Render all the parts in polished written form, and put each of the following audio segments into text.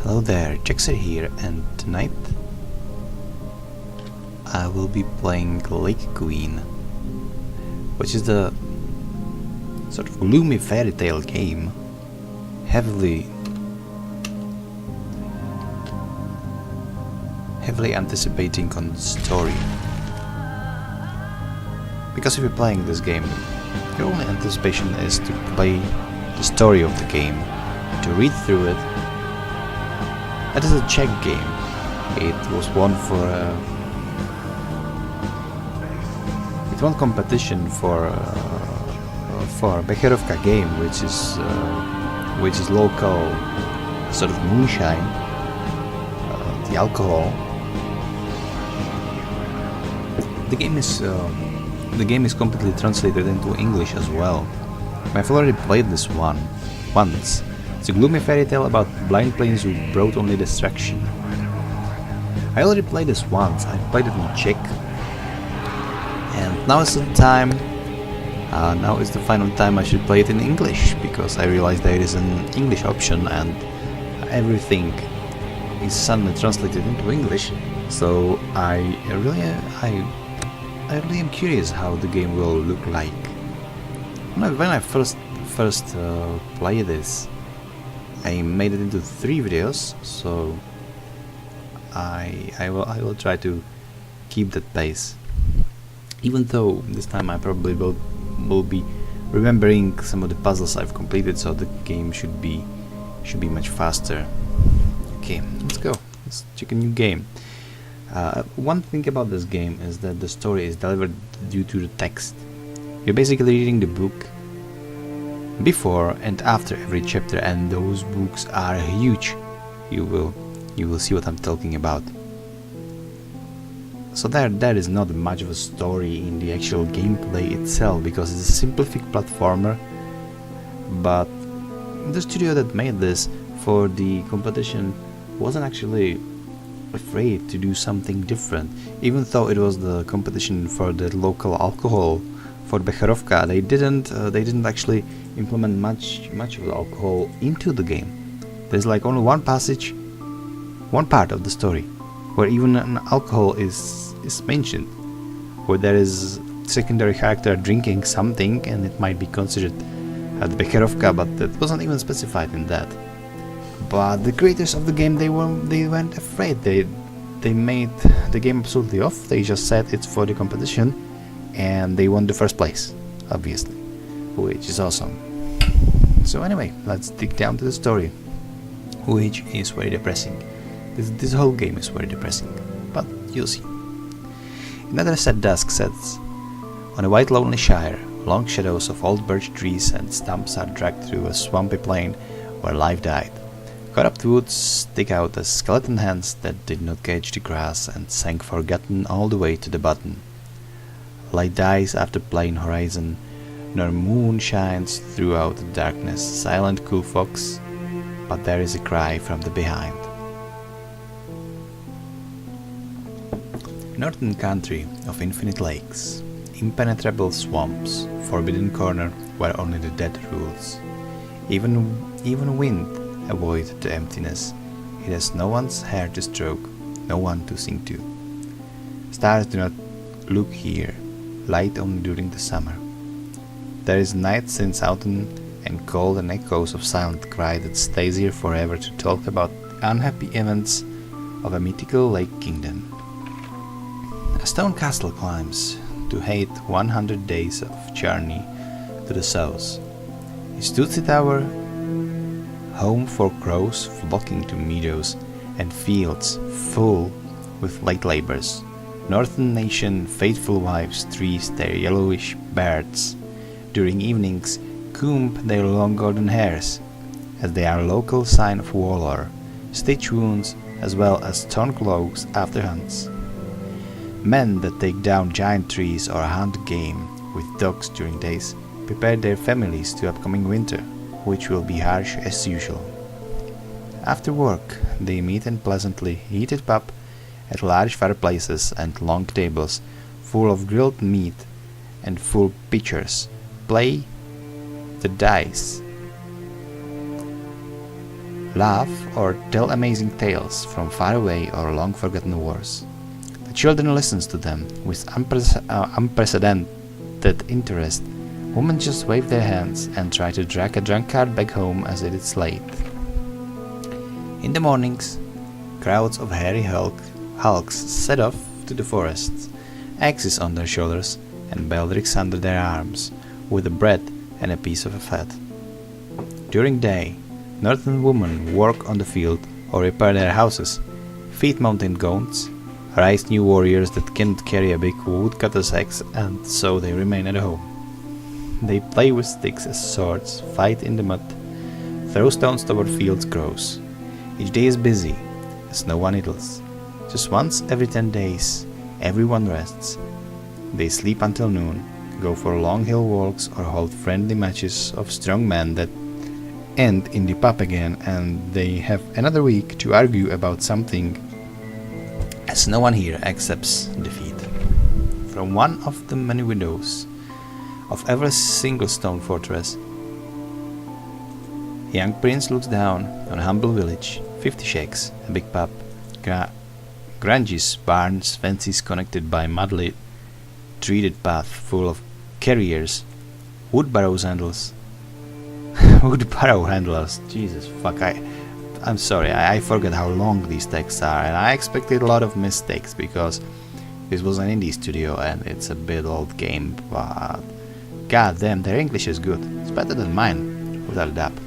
Hello there, Jaxir here, and tonight I will be playing Lake Queen, which is the sort of gloomy fairy tale game, heavily anticipating on story. Because if you're playing this game, your only anticipation is to play the story of the game, to read through it. That is a Czech game. It was won for it won competition for Becherovka game, which is local sort of moonshine, the alcohol. The game is completely translated into English as well. I've already played this one once. It's a gloomy fairy tale about blind prince who brought only distraction. I already played this once. I played it in Czech, and now is the time. Now is the final time I should play it in English, because I realized there is an English option and everything is suddenly translated into English. So I really am curious how the game will look like. When I first played this, I made it into 3 videos, so I will try to keep that pace. Even though this time I probably will be remembering some of the puzzles I've completed, so the game should be much faster. Okay, let's go. Let's check a new game. One thing about this game is that the story is delivered due to the text. You're basically reading the book before and after every chapter, and those books are huge. You will see what I'm talking about. So there is not much of a story in the actual gameplay itself, because it's a simplified platformer, but the studio that made this for the competition wasn't actually afraid to do something different. Even though it was the competition for the local alcohol for Becherovka, they didn't actually implement much of the alcohol into the game. There's like only one passage, one part of the story where even an alcohol is mentioned, where there is secondary character drinking something and it might be considered the Becherovka, but that wasn't even specified in that. But the creators of the game, they weren't afraid. They made the game absolutely off. They just said it's for the competition, and they won the first place, obviously, which is awesome. So anyway, let's dig down to the story, which is very depressing. This whole game is very depressing, but you'll see. Another sad dusk sets on a white lonely shire. Long shadows of old birch trees and stumps are dragged through a swampy plain where life died. Corrupt woods stick out as skeleton hands that did not catch the grass and sank forgotten all the way to the bottom. Light dies after plain horizon, nor moon shines throughout the darkness. Silent cool fox, but there is a cry from the behind. Northern country of infinite lakes, impenetrable swamps, forbidden corner where only the dead rules. Even wind avoid the emptiness. It has no one's hair to stroke, no one to sing to. Stars do not look here, light only during the summer. There is night since autumn, and cold and echoes of silent cry that stays here forever to talk about the unhappy events of a mythical lake kingdom. A stone castle climbs to hate 100 days of journey to the south. Its toothy tower, home for crows flocking to meadows and fields full with late labors. Northern nation faithful wives trees their yellowish beards. During evenings comb their long golden hairs, as they are local sign of valor, stitch wounds as well as torn cloaks after hunts. Men that take down giant trees or hunt game with dogs during days prepare their families to upcoming winter, which will be harsh as usual. After work, they meet in pleasantly heated pub at large fireplaces and long tables full of grilled meat and full pitchers, play the dice laugh or tell amazing tales from far away or long-forgotten wars. The children listens to them with unprecedented interest. Women just wave their hands and try to drag a drunkard back home as it is late. In the mornings, crowds of hairy hulks set off to the forests, axes on their shoulders and baldricks under their arms, with a bread and a piece of fat. During day, northern women work on the field or repair their houses, feed mountain goats, raise new warriors that cannot carry a big woodcutter's axe, and so they remain at home. They play with sticks as swords, fight in the mud, throw stones toward fields crows. Each day is busy, as no one idles. Just once every 10 days, everyone rests. They sleep until noon, go for long hill walks or hold friendly matches of strong men that end in the pub again, and they have another week to argue about something, as no one here accepts defeat. From one of the many windows of every single stone fortress, young prince looks down on a humble village, 50 shacks, a big pub, granges, barns, fences connected by muddy treated path full of carriers, woodbarrow handlers. Jesus fuck, I'm sorry, I forget how long these texts are, and I expected a lot of mistakes because this was an indie studio and it's a bit old game, but god damn, their English is good. It's better than mine, without a doubt.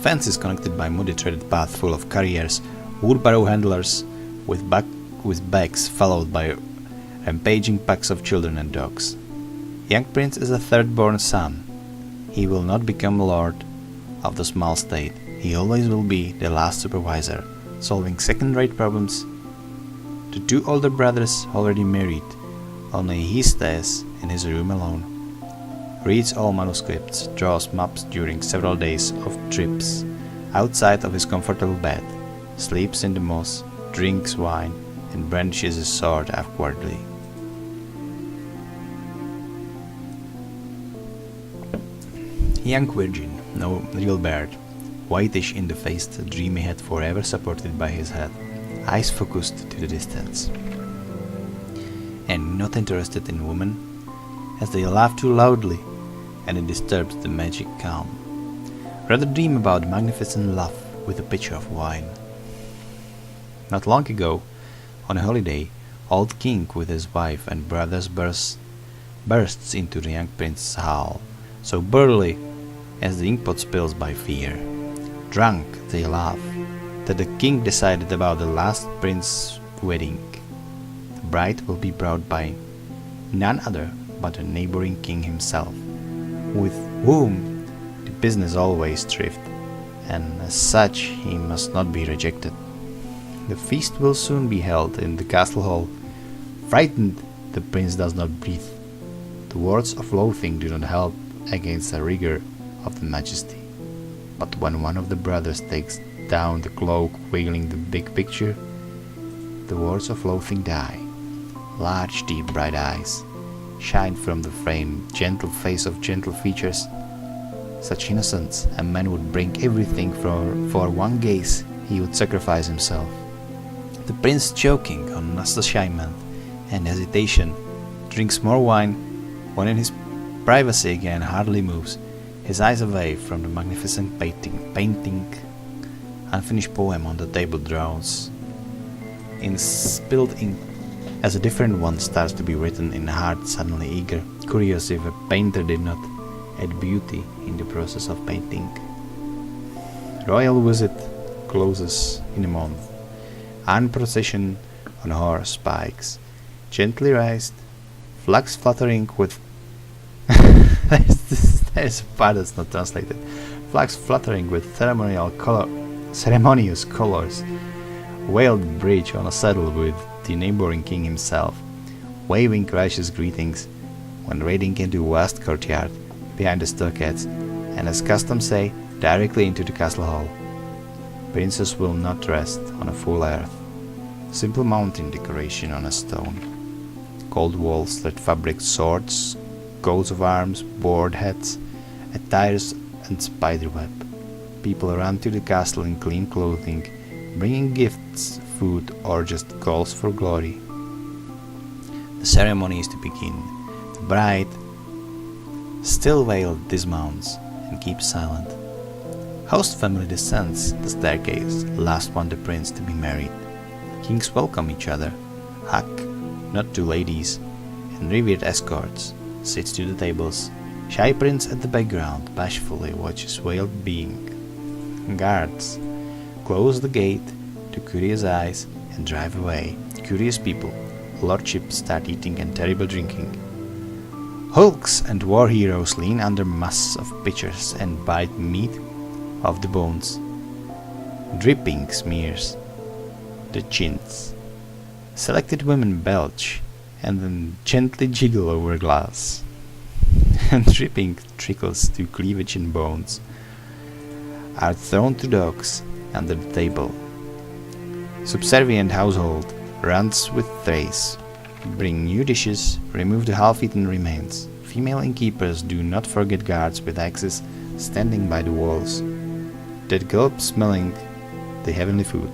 Fences connected by muddy treaded path full of carriers, woodbarrow handlers with bags followed by rampaging packs of children and dogs. Young prince is a third-born son. He will not become lord of the small state. He always will be the last supervisor, solving second-rate problems. The two older brothers already married. Only he stays in his room alone, reads all manuscripts, draws maps during several days of trips, outside of his comfortable bed, sleeps in the moss, drinks wine, and brandishes his sword awkwardly. Young virgin, no real bird, whitish in the face, a dreamy head forever supported by his head, eyes focused to the distance. And not interested in women, as they laugh too loudly, and it disturbs the magic calm. Rather dream about magnificent love with a pitcher of wine. Not long ago, on a holiday, old king with his wife and brothers bursts into the young prince's hall, so burly as the inkpot spills by fear. Drunk, they laugh that the king decided about the last prince's wedding. The bride will be brought by none other but the neighboring king himself, with whom the business always thrived, and as such he must not be rejected. The feast will soon be held in the castle hall. Frightened, the prince does not breathe. The words of loathing do not help against the rigor of the majesty. But when one of the brothers takes down the cloak veiling the big picture, the words of loathing die. Large, deep, bright eyes shine from the frame, gentle face of gentle features. Such innocence, a man would bring everything for one gaze, he would sacrifice himself. The prince, choking on astonishment and hesitation, drinks more wine, when in his privacy again hardly moves, his eyes away from the magnificent painting. Unfinished poem on the table drowns in spilled ink as a different one starts to be written in heart suddenly eager, curious if a painter did not add beauty in the process of painting. Royal visit closes in a month. Armed procession on horse spikes, gently raised, flags fluttering with there's a part that's not translated. Flags fluttering with ceremonious colors. Veiled bridge on a saddle with the neighboring king himself, waving gracious greetings when raiding into a vast courtyard behind the stockades, and as custom say, directly into the castle hall. Princes will not rest on a full earth. Simple mountain decoration on a stone. Cold walls, thread fabric, swords, coats of arms, board heads, attires and spider web. People run to the castle in clean clothing, bringing gifts, food, or just calls for glory. The ceremony is to begin. The bride, still veiled, dismounts and keeps silent. Host family descends the staircase, last one the prince to be married. Kings welcome each other, hug, nod to ladies, and revered escorts sits to the tables. Shy prince at the background bashfully watches veiled being. Guards close the gate to curious eyes and drive away. Curious people, lordships start eating and terrible drinking. Hulks and war heroes lean under masses of pitchers and bite meat off the bones. Dripping smears the chins. Selected women belch and then gently jiggle over glass. And dripping trickles to cleavage and bones are thrown to dogs under the table. Subservient household runs with trays, bring new dishes, remove the half-eaten remains. Female innkeepers do not forget guards with axes standing by the walls that gulp smelling the heavenly food.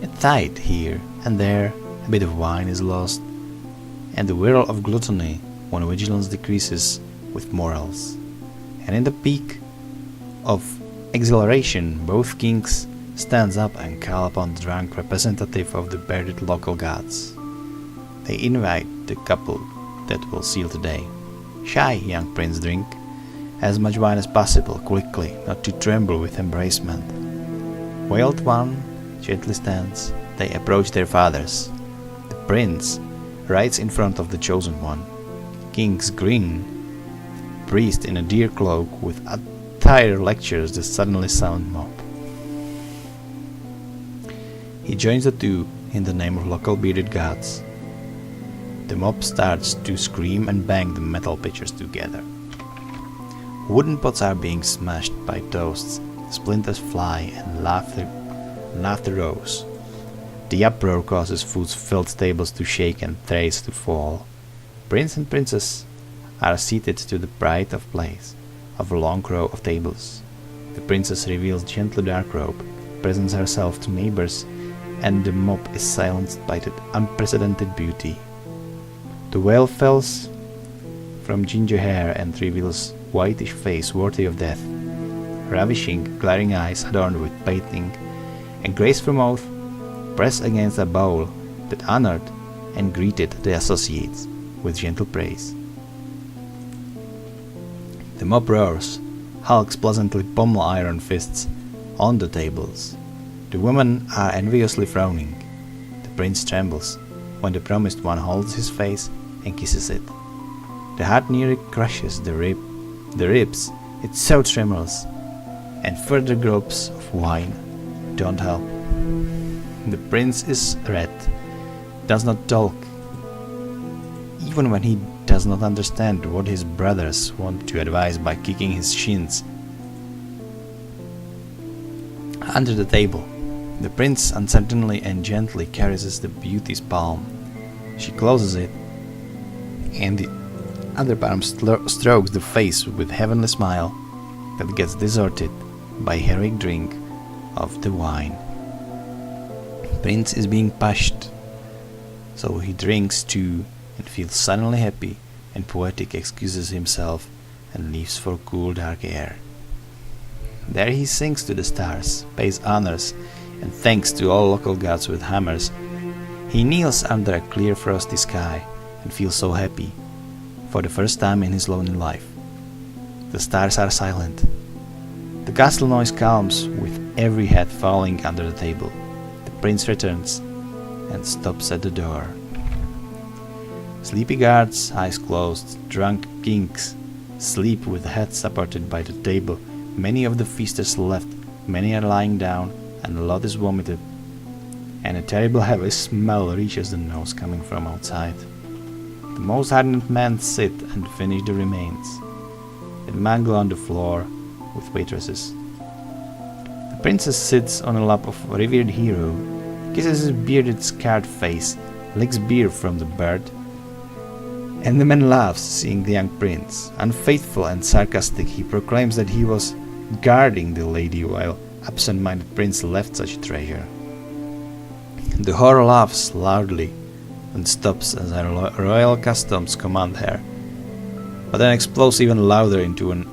A tide here and there, a bit of wine is lost, and the whirl of gluttony when vigilance decreases with morals. And in the peak of exhilaration, both kings stands up and call upon the drunk representative of the bearded local gods. They invite the couple that will seal the day. Shy, young prince, drink as much wine as possible, quickly, not to tremble with embracement. Veiled one gently stands. They approach their fathers. The prince rides in front of the chosen one. Kings grin. Priest in a deer cloak with attire lectures the suddenly silent mob. He joins the two in the name of local bearded gods. The mob starts to scream and bang the metal pitchers together. Wooden pots are being smashed by toasts, splinters fly and laughter rose. The uproar causes food-filled tables to shake and trays to fall. Prince and princess are seated to the pride of place of a long row of tables. The princess reveals gentle dark robe, presents herself to neighbors, and the mob is silenced by that unprecedented beauty. The veil falls from ginger hair and reveals whitish face worthy of death, ravishing, glaring eyes adorned with painting, and graceful mouth pressed against a bowl that honored and greeted the associates with gentle praise. The mob roars, hulks pleasantly pommel iron fists on the tables. The women are enviously frowning. The prince trembles when the promised one holds his face and kisses it. The heart nearly crushes the ribs, it's so tremulous, and further gulps of wine don't help. The prince is red, does not talk, even when he does not understand what his brothers want to advise by kicking his shins. Under the table, the prince uncertainly and gently caresses the beauty's palm. She closes it, and the other palm strokes the face with heavenly smile that gets distorted by heroic drink of the wine. Prince is being pushed, so he drinks too and feels suddenly happy and poetic, excuses himself and leaves for cool dark air. There he sings to the stars, pays honors and thanks to all local gods with hammers. He kneels under a clear frosty sky and feels so happy for the first time in his lonely life. The stars are silent. The castle noise calms with every head falling under the table. The prince returns and stops at the door. Sleepy guards, eyes closed, drunk kings sleep with heads supported by the table. Many of the feasters left, many are lying down, and a lot is vomited, and a terrible heavy smell reaches the nose coming from outside. The most hardened men sit and finish the remains. They mangle on the floor with waitresses. The princess sits on a lap of a revered hero, kisses his bearded scarred face, licks beer from the bird, and the man laughs seeing the young prince. Unfaithful and sarcastic, he proclaims that he was guarding the lady while absent-minded prince left such a treasure. The whore laughs loudly and stops as her royal customs command her, but then explodes even louder into an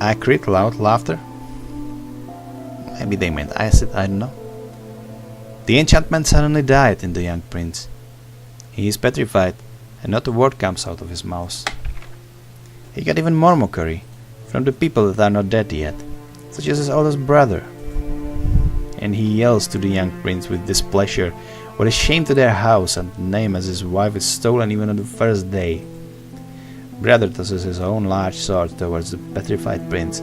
acrid loud laughter. Maybe they meant acid, I don't know. The enchantment suddenly died in the young prince. He is petrified, and not a word comes out of his mouth. He got even more mockery from the people that are not dead yet, such as his oldest brother. And he yells to the young prince with displeasure, "What a shame to their house and name as his wife is stolen even on the first day." Brother tosses his own large sword towards the petrified prince,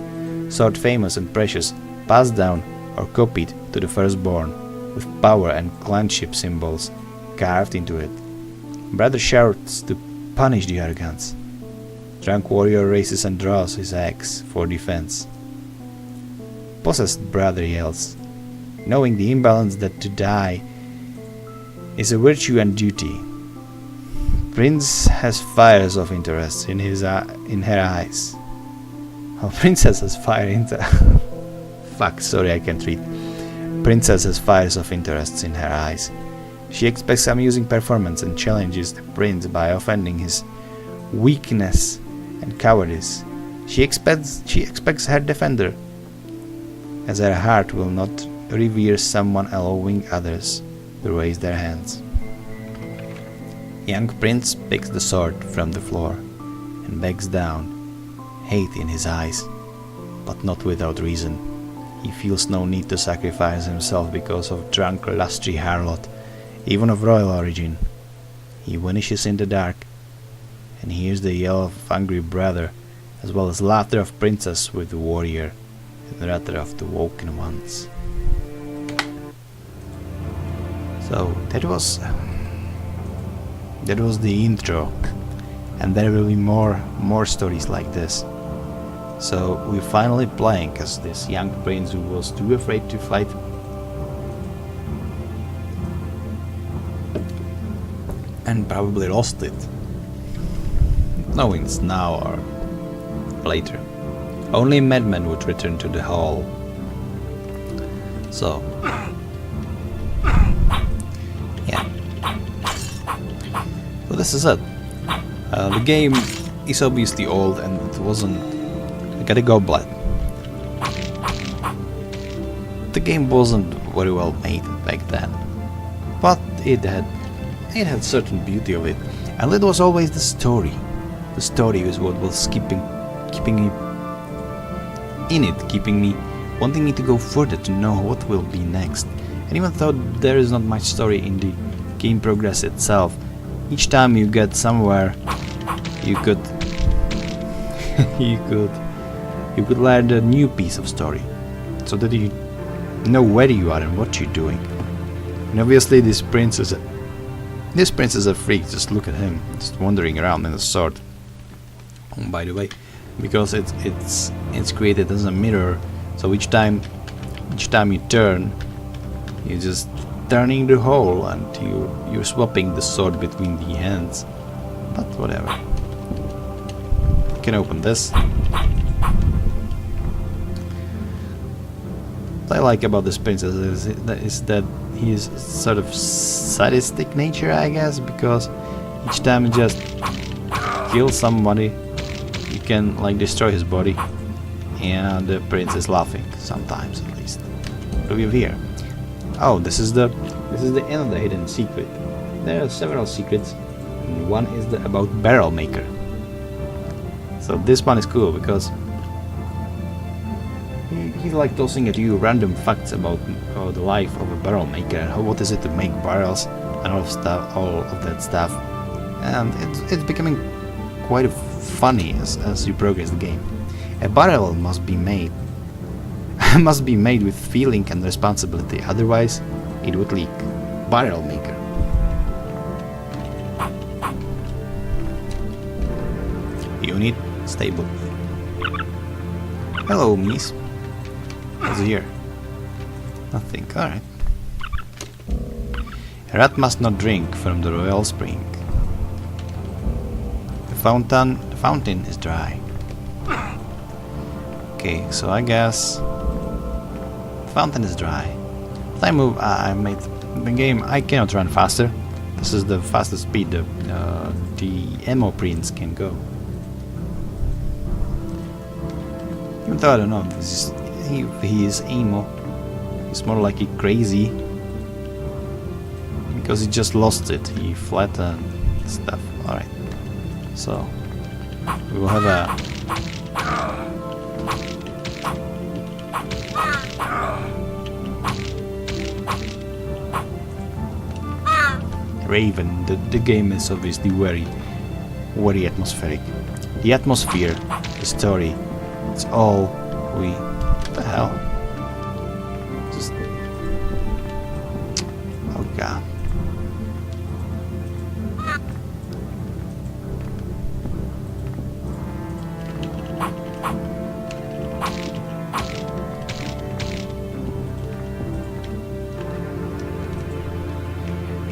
sword famous and precious, passed down or copied to the firstborn, with power and clanship symbols carved into it. Brother shouts to punish the arrogance. Drunk warrior raises and draws his axe for defense. Possessed brother yells, knowing the imbalance that to die is a virtue and duty. Prince has fires of interest in her eyes. Oh, princess has fire into fuck, sorry, I can't read. Princess has fires of interest in her eyes. She expects amusing performance and challenges the prince by offending his weakness and cowardice. She expects her defender, as her heart will not revere someone allowing others to raise their hands. Young prince picks the sword from the floor and backs down, hate in his eyes, but not without reason. He feels no need to sacrifice himself because of drunk lusty harlot, even of royal origin. He vanishes in the dark and hears the yell of angry brother, as well as laughter of princess with the warrior and rather of the woken ones. So that was the intro, and there will be more stories like this. So we're finally playing as this young prince who was too afraid to fight and probably lost it. No wins now or later. Only madmen would return to the hall. So yeah. So this is it. The game is obviously old and it wasn't. I gotta go blood. The game wasn't very well made back then, but it had certain beauty of it, and it was always the story. The story is what was keeping me in it, keeping me wanting me to go further to know what will be next. And even though there is not much story in the game progress itself, each time you get somewhere, you could you could learn a new piece of story, so that you know where you are and what you're doing. And obviously, this prince is a freak. Just look at him, just wandering around in a sword. Oh, by the way, because it's created as a mirror, so each time you turn, you're just turning the hole and you're swapping the sword between the hands. But whatever. You can open this. What I like about this princess is that he is sort of sadistic nature, I guess, because each time you just kill somebody, you can like destroy his body, and the prince is laughing sometimes, at least. What do we have here? Oh, this is the end of the hidden secret. There are several secrets, and one is about barrel maker. So this one is cool because he's like tossing at you random facts about the life of a barrel maker and what is it to make barrels and all of that stuff, and it's becoming quite funny as you progress the game. A barrel must be made with feeling and responsibility, otherwise it would leak. Barrel maker. Unit stable. Hello, miss. What's here? Nothing. Alright. A rat must not drink from the royal spring. The fountain is dry. Okay, so I guess fountain is dry. If I move, I made the game. I cannot run faster. This is the fastest speed the ammo prince can go. Even though I don't know, this is, he is ammo. He's more like crazy because he just lost it. He flattened stuff. All right, so we will have a. Raven. The game is obviously very atmospheric. The atmosphere, the story, it's all we. What the hell? Just. Oh god.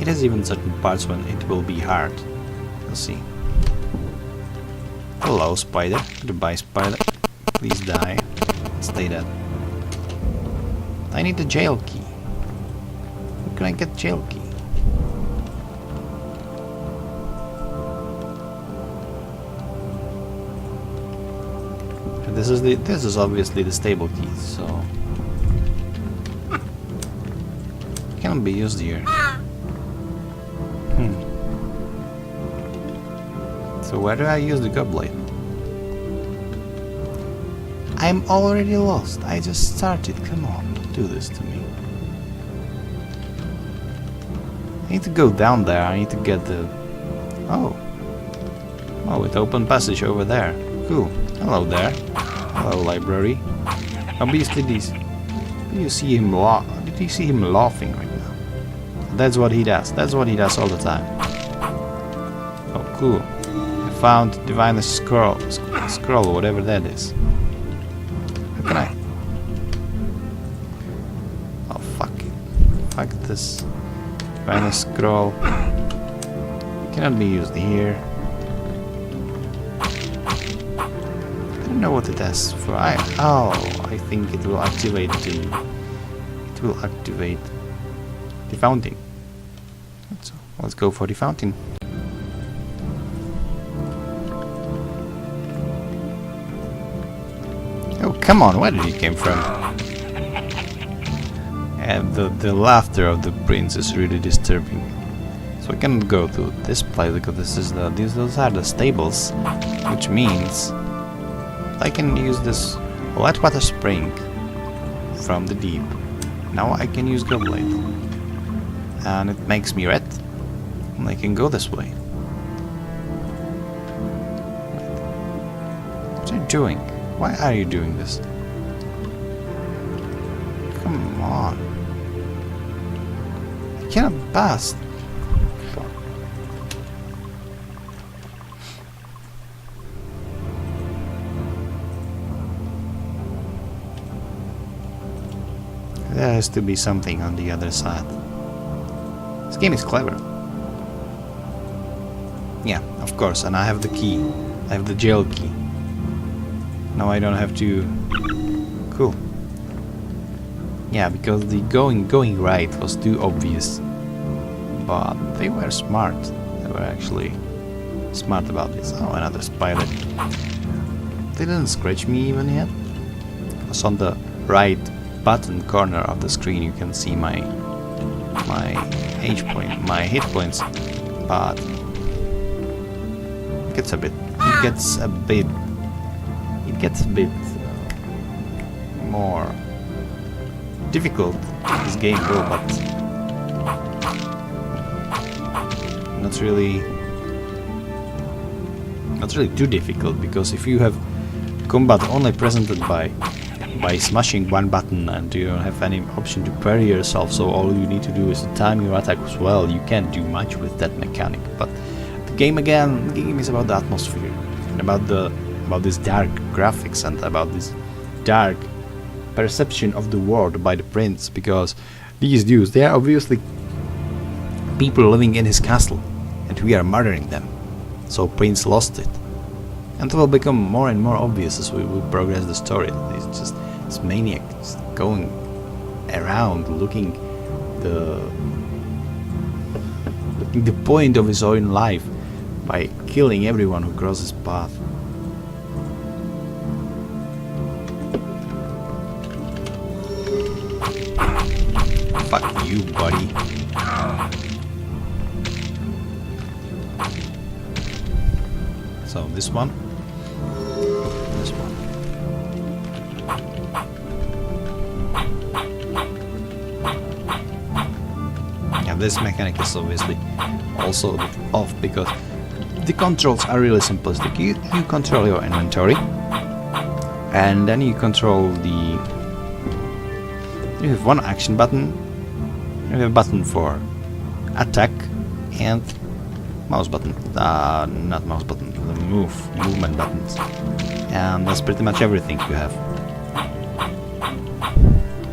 It has even certain parts when it will be hard. Let's see. Hello, spider. Goodbye, spider. Please die. Stay dead. I need the jail key. Where can I get jail key? This is obviously the stable key, so it can be used here. So where do I use the goblet? I'm already lost. I just started. Come on, don't do this to me. I need to go down there. I need to get the... Oh, it opened passage over there. Cool. Hello there. Hello, library. Obviously these... Did you see him laughing right now? That's what he does. That's what he does all the time. Oh, cool. Found divine scroll, whatever that is. How can I? Oh fuck it. Fuck this. Divine scroll. Cannot be used here. I don't know what it does for. I think it will activate the. It will activate the fountain. So let's go for the fountain. Oh, come on, where did he came from? And the laughter of the prince is really disturbing. So I cannot go to this place because those are the stables, which means I can use this light water spring from the deep. Now I can use goblet. And it makes me red. And I can go this way. What are you doing? Why are you doing this? Come on. I cannot pass. There has to be something on the other side. This game is clever. Yeah, of course, and I have the key. I have the jail key. Now I don't have to... Cool. Yeah, because the going right was too obvious. But they were smart. They were actually smart about this. Oh, another spider. They didn't scratch me even yet. Because on the right bottom corner of the screen you can see my hit points. But it gets a bit more difficult in this game though, but not really too difficult, because if you have combat only presented by smashing one button and you don't have any option to parry yourself, so all you need to do is to time your attack as well, you can't do much with that mechanic. But the game is about the atmosphere and about this dark graphics and about this dark perception of the world by the prince, because these dudes, they are obviously people living in his castle and we are murdering them. So prince lost it. And it will become more and more obvious as we will progress the story. It's just this maniac just going around looking the point of his own life by killing everyone who crosses his path. Fuck you, buddy. So this one. This one. Yeah, this mechanic is obviously also a bit off because the controls are really simplistic. You control your inventory, and then you control the... You have one action button, you have a button for attack, and mouse button. Not mouse button, the movement buttons. And that's pretty much everything you have.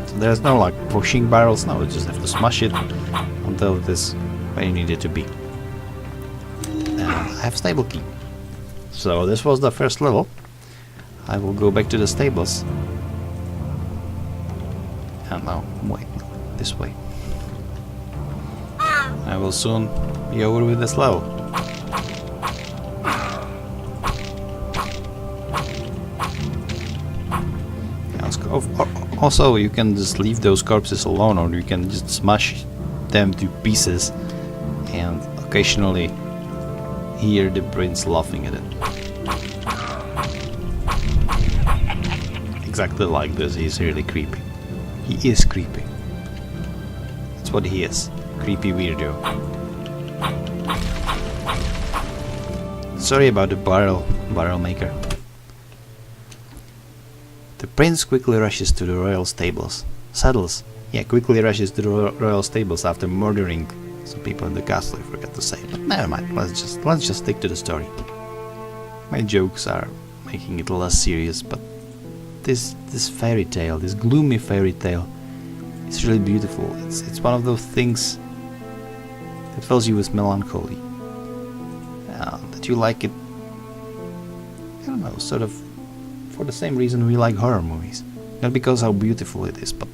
So there's no like pushing barrels now, you just have to smash it until it is where you need it to be. And I have stable key. So this was the first level. I will go back to the stables. And now, wait, this way. I will soon be over with this level. Also, you can just leave those corpses alone, or you can just smash them to pieces and occasionally hear the prince laughing at it. Exactly like this, he's really creepy. He is creepy. That's what he is. Creepy weirdo. Sorry about the barrel maker. The prince quickly rushes to the royal stables. Quickly rushes to the royal stables after murdering some people in the castle, I forgot to say. But never mind, let's just stick to the story. My jokes are making it less serious, but this fairy tale, this gloomy fairy tale, it's really beautiful. It's one of those things that fills you with melancholy. That you like it, I don't know, sort of for the same reason we like horror movies. Not because how beautiful it is, but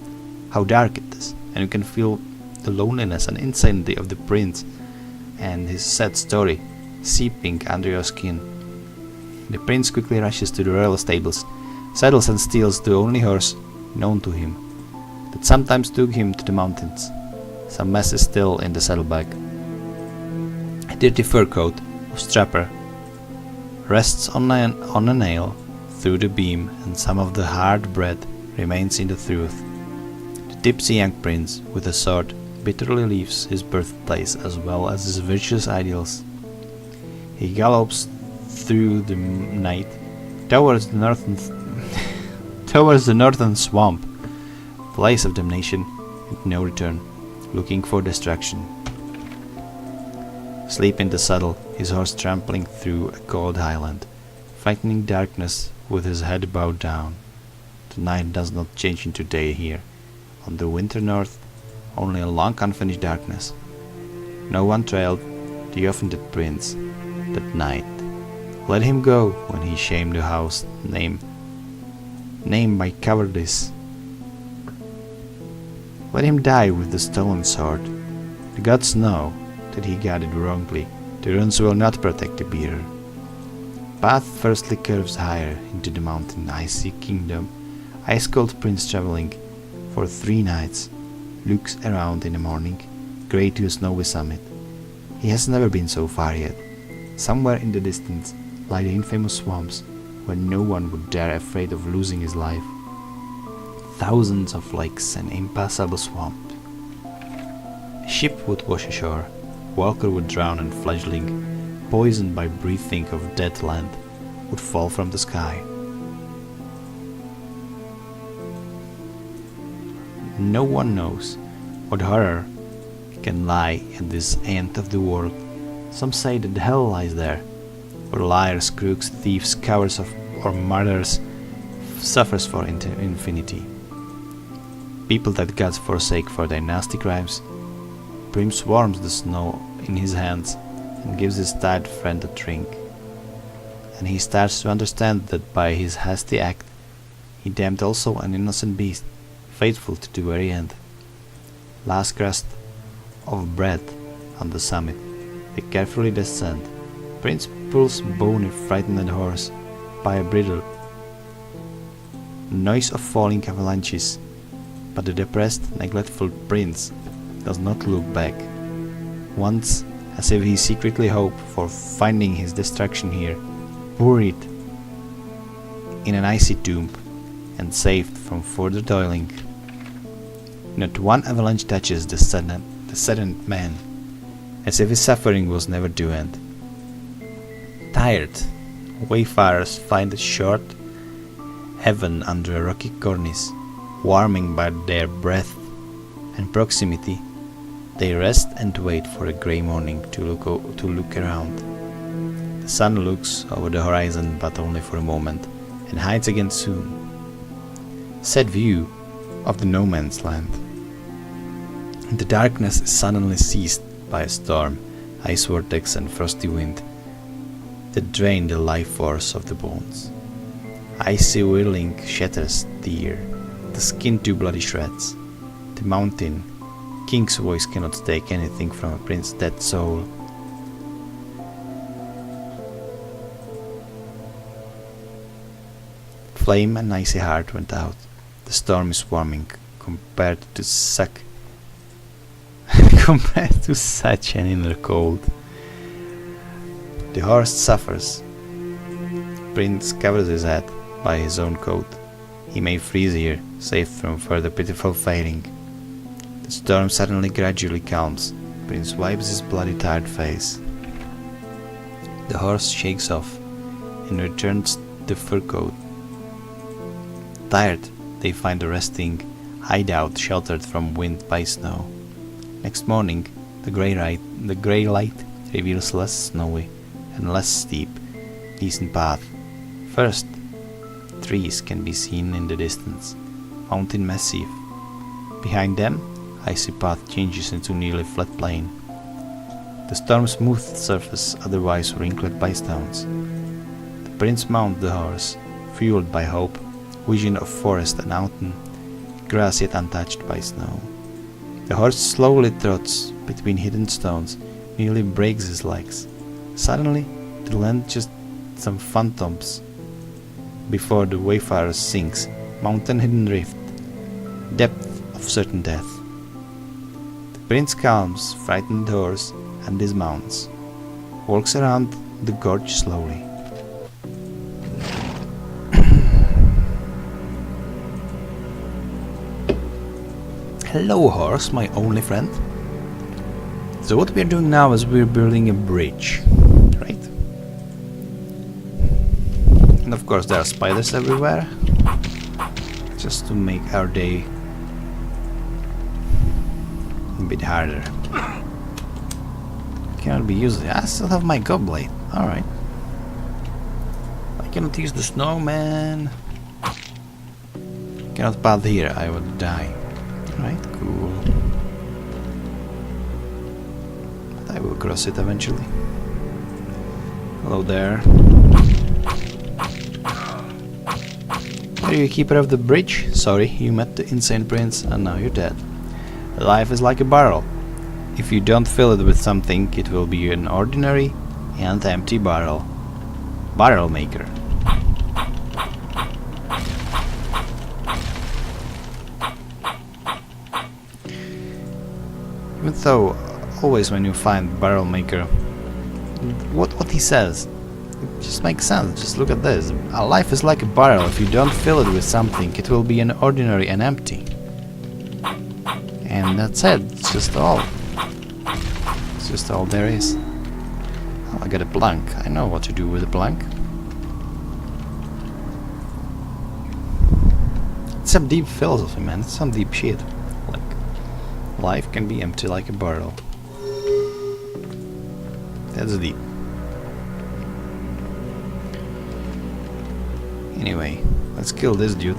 how dark it is. And you can feel the loneliness and insanity of the prince and his sad story seeping under your skin. The prince quickly rushes to the royal stables, saddles and steals the only horse known to him, that sometimes took him to the mountains. Some mess is still in the saddlebag. A dirty fur coat of strapper rests on a nail through the beam, and some of the hard bread remains in the truth. The tipsy young prince with a sword bitterly leaves his birthplace as well as his virtuous ideals. He gallops through the night towards the northern swamp, place of damnation with no return, looking for destruction. Asleep in the saddle, his horse trampling through a cold highland, frightening darkness with his head bowed down. The night does not change into day here. On the winter north, only a long unfinished darkness. No one trailed the offended prince that night. Let him go when he shamed the house name by cowardice. Let him die with the stolen sword. The gods know that he got it wrongly. The runes will not protect the bearer. Path firstly curves higher into the mountain icy kingdom. Ice-cold prince traveling for 3 nights looks around in the morning, grey to a snowy summit. He has never been so far yet. Somewhere in the distance lie the infamous swamps where no one would dare, afraid of losing his life. Thousands of lakes and impassable swamp. A ship would wash ashore, walker would drown, and fledgling, poisoned by breathing of dead land, would fall from the sky. No one knows what horror can lie at this end of the world. Some say that hell lies there, where liars, crooks, thieves, cowards or murderers suffers for infinity. People that gods forsake for their nasty crimes. Prince warms the snow in his hands and gives his tired friend a drink. and he starts to understand that by his hasty act he damned also an innocent beast, faithful to the very end. Last crust of bread on the summit, they carefully descend. Prince pulls bony, frightened horse by a bridle. Noise of falling avalanches, but the depressed, neglectful prince does not look back. Once, as if he secretly hoped for finding his destruction here, buried in an icy tomb and saved from further toiling. Not one avalanche touches the saddened man, as if his suffering was never to end. Tired, wayfarers find a short heaven under a rocky cornice, warming by their breath and proximity. They rest and wait for a grey morning to look around. The sun looks over the horizon, but only for a moment, and hides again soon. Sad view of the no man's land. The darkness is suddenly seized by a storm, ice vortex and frosty wind that drain the life force of the bones. Icy whirling shatters the ear, the skin to bloody shreds. The mountain king's voice cannot take anything from a prince's dead soul. Flame and icy heart went out. The storm is warming compared to such an inner cold. The horse suffers. Prince covers his head by his own coat. He may freeze here, safe from further pitiful fading. The storm suddenly gradually calms. Prince wipes his bloody tired face. The horse shakes off and returns the fur coat. Tired, they find a resting hideout sheltered from wind by snow. Next morning, the grey light reveals less snowy and less steep, decent path. First, trees can be seen in the distance, mountain massive. Behind them, icy path changes into nearly flat plain. The storm-smoothed surface otherwise wrinkled by stones. The prince mounts the horse, fueled by hope, vision of forest and mountain, grass yet untouched by snow. The horse slowly trots between hidden stones, nearly breaks his legs. Suddenly, the land just some phantoms. Before the wayfarer sinks, mountain hidden rift, depth of certain death. The prince calms frightened horse and dismounts, walks around the gorge slowly. Hello horse, my only friend. So what we are doing now is we're building a bridge, right? And of course there are spiders everywhere, just to make our day a bit harder. Cannot be used. I still have my goblet. Alright. I cannot use the snowman. Cannot path here, I would die. Right, cool. But I will cross it eventually. Hello there. Are you a keeper of the bridge? Sorry, you met the insane prince and now you're dead. Life is like a barrel. If you don't fill it with something, it will be an ordinary and empty barrel. Barrel maker. Even though, always when you find barrel maker, what he says, it just makes sense. Just look at this. A life is like a barrel. If you don't fill it with something, it will be an ordinary and empty. And that's it. It's just all. It's just all there is. Oh, I got a plank. I know what to do with a plank. It's some deep philosophy, man. It's some deep shit. Like, life can be empty like a barrel. That's deep. Anyway, let's kill this dude.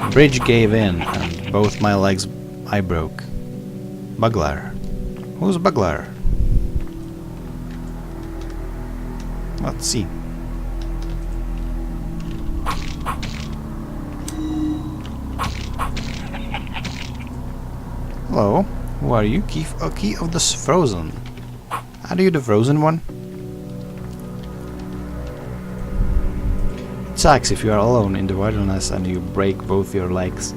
The bridge gave in, and both my legs I broke. Bugler. Who's Bugler? Let's see. Hello, who are you? Key of the frozen. Are you the frozen one? It sucks if you are alone in the wilderness and you break both your legs.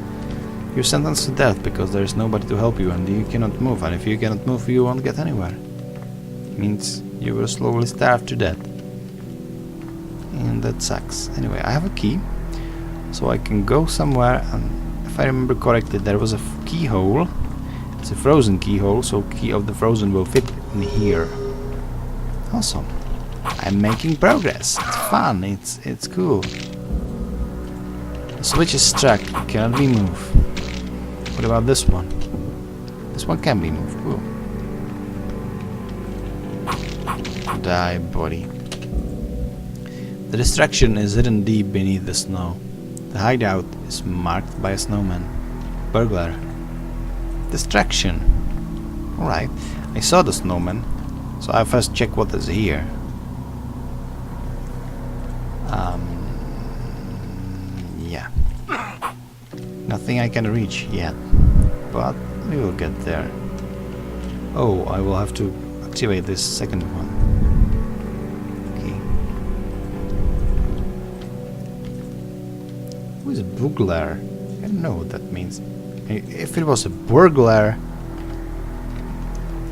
You're sentenced to death because there is nobody to help you and you cannot move, and if you cannot move you won't get anywhere. It means you will slowly starve to death. And that sucks. Anyway, I have a key, so I can go somewhere, and if I remember correctly there was a keyhole. It's a frozen keyhole, so key of the frozen will fit in here. Awesome. I'm making progress. It's fun. It's cool. The switch is stuck. It cannot be moved. What about this one? This one can be moved. Cool. Die, buddy. The distraction is hidden deep beneath the snow. The hideout is marked by a snowman. Burglar. Distraction. Alright. I saw the snowman, so I first check what is here. Yeah. Nothing I can reach yet, but we will get there. Oh, I will have to activate this second one. Okay. Who is a burglar? I don't know what that means. If it was a burglar,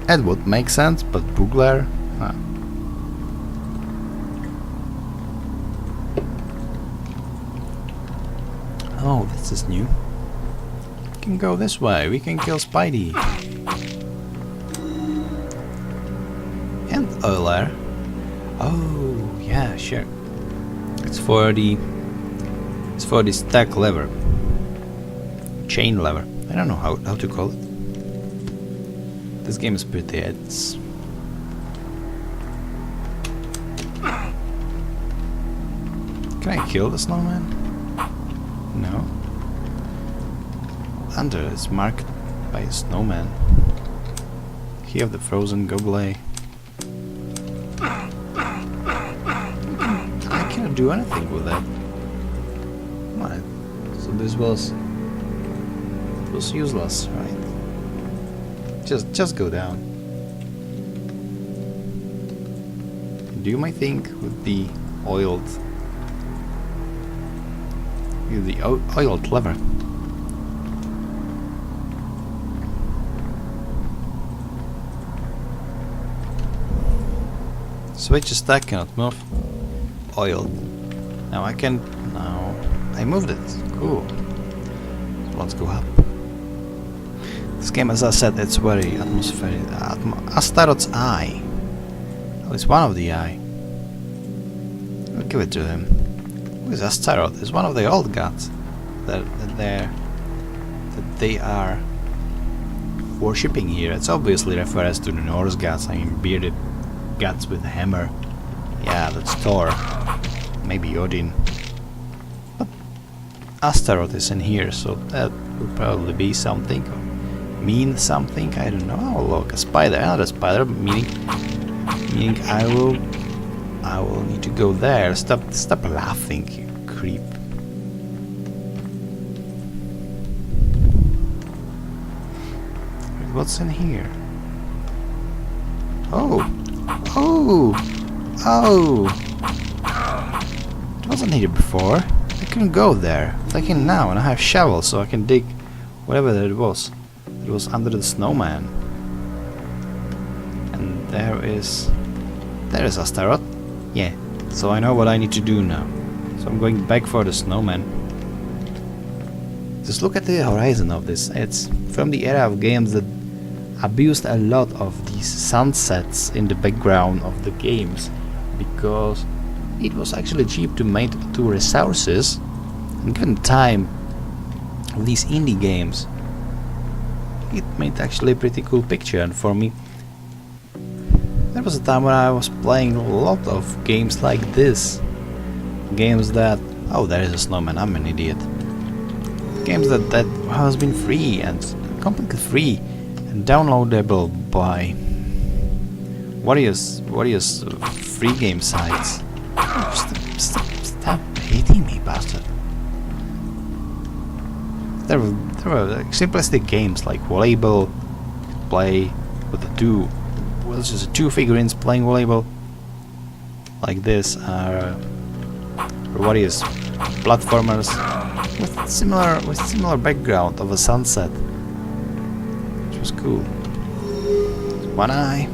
that would make sense, but burglar? Huh. Oh, this is new. We can go this way. We can kill Spidey. And Euler. Oh, yeah, sure. It's for the stack lever. Chain lever. I don't know how to call it. This game is pretty. It's Can I kill the snowman? No. Under is marked by a snowman. Key of the frozen goblet. I cannot do anything with that. What? So this was useless, right? Just go down. Do my thing with the oiled lever. Switch is stuck, cannot move. Oiled. Now I can. Now I moved it. Cool. So let's go up. This game, as I said, it's very atmospheric. Astaroth's eye. Oh, it's one of the eye. I'll give it to him. Who is Astaroth? It's one of the old gods that they are worshipping here. It's obviously refers to the Norse gods. I mean, bearded gods with a hammer. Yeah, that's Thor. Maybe Odin. But Astaroth is in here, so that would probably be something. Mean something, I don't know. Oh look, a spider, another spider, meaning I will need to go there. Stop laughing, you creep. What's in here? Oh! It wasn't here before. I couldn't go there. I can now, and I have shovel, so I can dig whatever that it was. It was under the snowman. And there is Astaroth. Yeah, so I know what I need to do now. So I'm going back for the snowman. Just look at the horizon of this. It's from the era of games that abused a lot of these sunsets in the background of the games, because it was actually cheap to make two resources, and given time of these indie games, it made actually a pretty cool picture. And for me, there was a time when I was playing a lot of games like this. Games that... oh, there is a snowman, I'm an idiot. Games that has been free, and completely free, and downloadable by What is free game sites? Stop hating me, bastard. There were simplistic games like volleyball, play with the two figurines playing volleyball. Like this are platformers with similar background of a sunset, which was cool. One eye,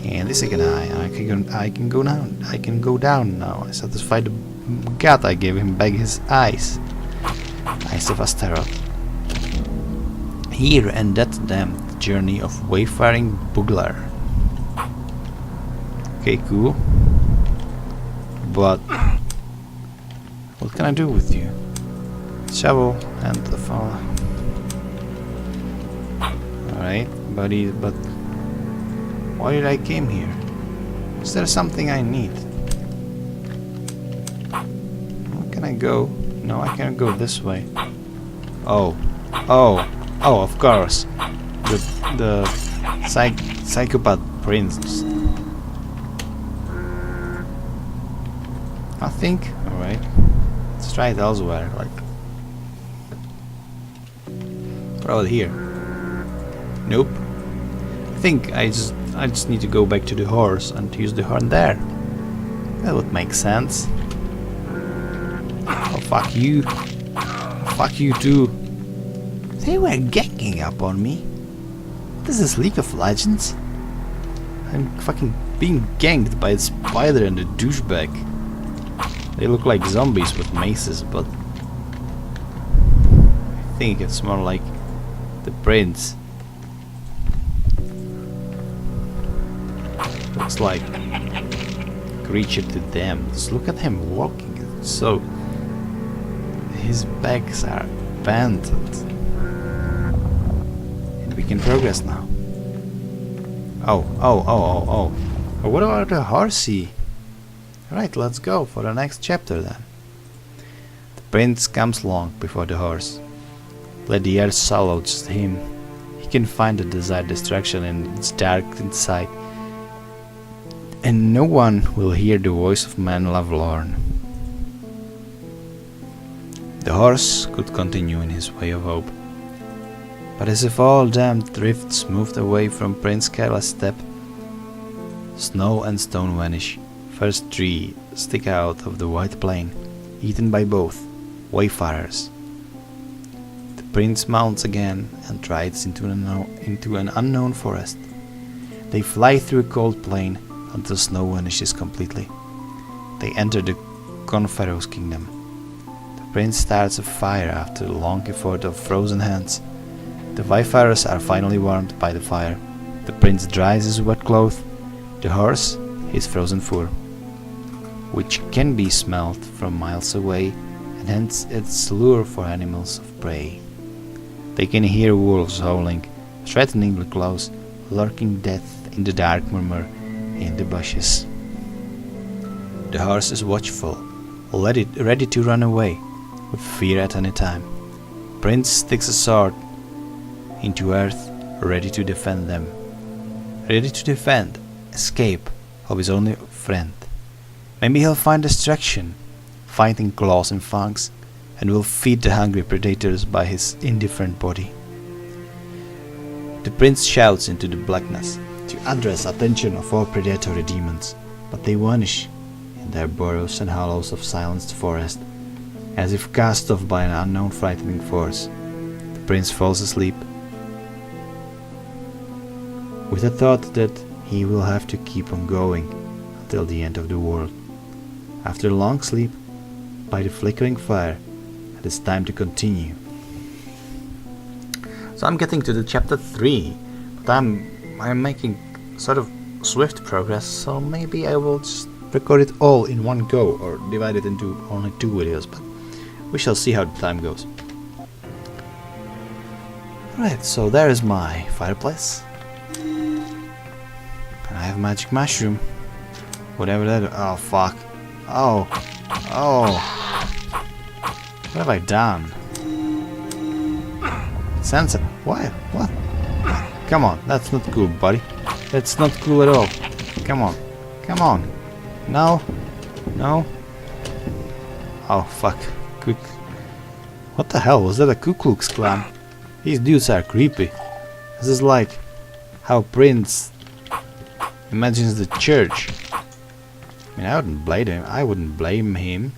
and the second eye. I can go down. I can go down now. I satisfied the god. I gave him back his eyes. Eyes of Astaroth. Here ended them the journey of wayfaring bugler. Okay, cool. But what can I do with you? Shovel and the fall. Alright, buddy, but why did I came here? Is there something I need? Where can I go? No, I can't go this way. Oh, of course. The psychopath prince. Nothing? Alright. Let's try it elsewhere, like right here. Nope. I think I just need to go back to the horse and use the horn there. That would make sense. Oh, fuck you. Fuck you too. They were ganging up on me. This is League of Legends. I'm fucking being ganked by a spider and a douchebag. They look like zombies with maces, but I think it's more like the prince. Looks like a creature to them. Just look at him walking. So his backs are bent, and we can progress now. Oh! What about the horsey? Right, let's go for the next chapter then. The prince comes along before the horse. Let the earth swallow just him. He can find the desired destruction in its dark inside, and no one will hear the voice of man lovelorn. The horse could continue in his way of hope, but as if all damned drifts moved away from Prince Careless step, snow and stone vanish. First tree stick out of the white plain, eaten by both wayfarers. The prince mounts again and rides into an unknown forest. They fly through a cold plain until snow vanishes completely. They enter the Confero's kingdom. The prince starts a fire after a long effort of frozen hands. The wayfarers are finally warmed by the fire. The prince dries his wet cloth. The horse his frozen fur, which can be smelled from miles away, and hence its lure for animals of prey. They can hear wolves howling, threateningly close, lurking death in the dark murmur in the bushes. The horse is watchful, ready to run away, with fear at any time. Prince sticks a sword into earth, ready to defend them. Ready to defend, escape of his only friend. Maybe he'll find destruction, finding claws and fangs, and will feed the hungry predators by his indifferent body. The prince shouts into the blackness to address attention of all predatory demons, but they vanish in their burrows and hollows of silenced forest, as if cast off by an unknown frightening force. The prince falls asleep, with the thought that he will have to keep on going until the end of the world. After a long sleep, by the flickering fire, it is time to continue. So I'm getting to the chapter 3, but I'm making sort of swift progress, so maybe I will just record it all in one go, or divide it into only 2 videos, but we shall see how the time goes. Right, so there is my fireplace. And I have magic mushroom. Whatever that is. Oh fuck. Oh. What have I done? Sensitive. Why? What? Come on, that's not cool, buddy. That's not cool at all. Come on. Come on. No. No. Oh, fuck. Quick. What the hell? Was that a Ku Klux Klan? These dudes are creepy. This is like how Prince imagines the church. I mean, I wouldn't blame him. I wouldn't blame him.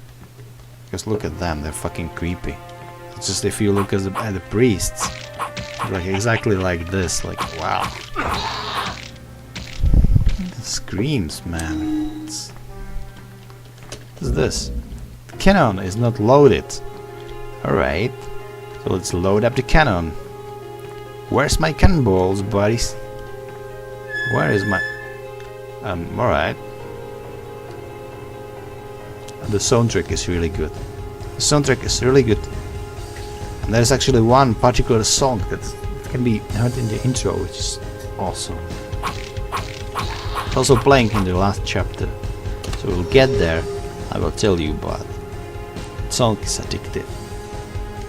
Because look at them. They're fucking creepy. It's just if you look at the priests. Like exactly like this. Like, wow. The screams, man. What's this? The cannon is not loaded. Alright. So let's load up the cannon. Where's my cannonballs, buddies? Where is my... alright. The soundtrack is really good. The soundtrack is really good. And there's actually one particular song that can be heard in the intro, which is awesome. It's also playing in the last chapter. So we'll get there, I will tell you, but the song is addictive.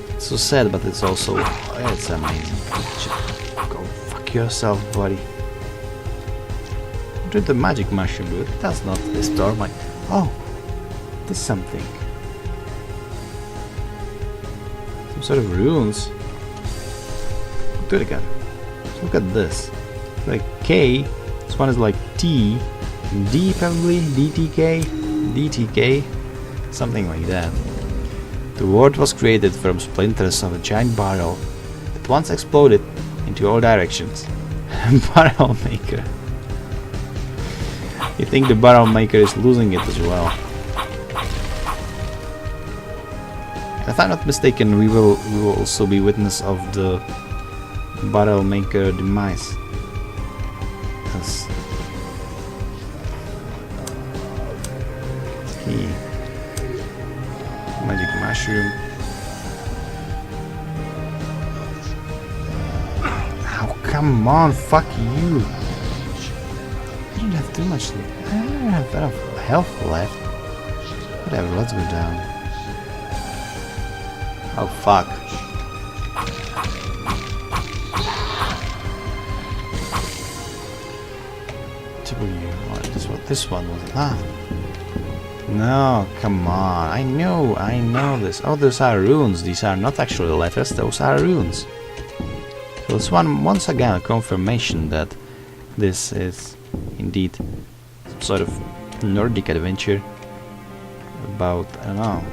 It's so sad, but it's also... it's amazing. Go fuck yourself, buddy. What did the magic mushroom do? It does not restore my... Oh! There's something. Some sort of runes. Do it again. Look at this. Like K. This one is like T. D probably. DTK. DTK. Something like that. The world was created from splinters of a giant barrel that once exploded into all directions. Barrel maker. You think the barrel maker is losing it as well. If I'm not mistaken, we will also be witness of the barrel maker demise. Yes. Key. Magic mushroom. Oh, come on, fuck you. I don't have too much. I don't have enough health left. Whatever, let's go down. Oh fuck. W. Oh, this one was. Ah. No, come on. I know this. Oh, those are runes. These are not actually letters, those are runes. So it's once again a confirmation that this is indeed some sort of Nordic adventure about, I don't know,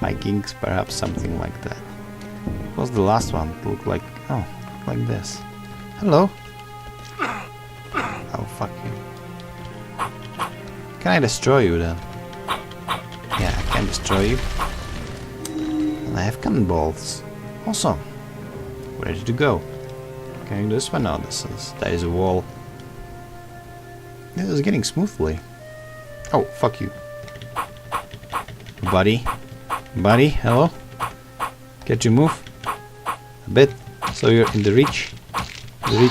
Vikings, perhaps, something like that. What was the last one? It looked like, oh, like this. Hello. Oh, fuck you. Can I destroy you then? Yeah, I can destroy you. And I have cannonballs. Awesome. Ready to go. Can I do this one? No, that is a wall. This is getting smoothly. Oh, fuck you. Buddy. Buddy, hello? Can't you move? A bit. So you're in the reach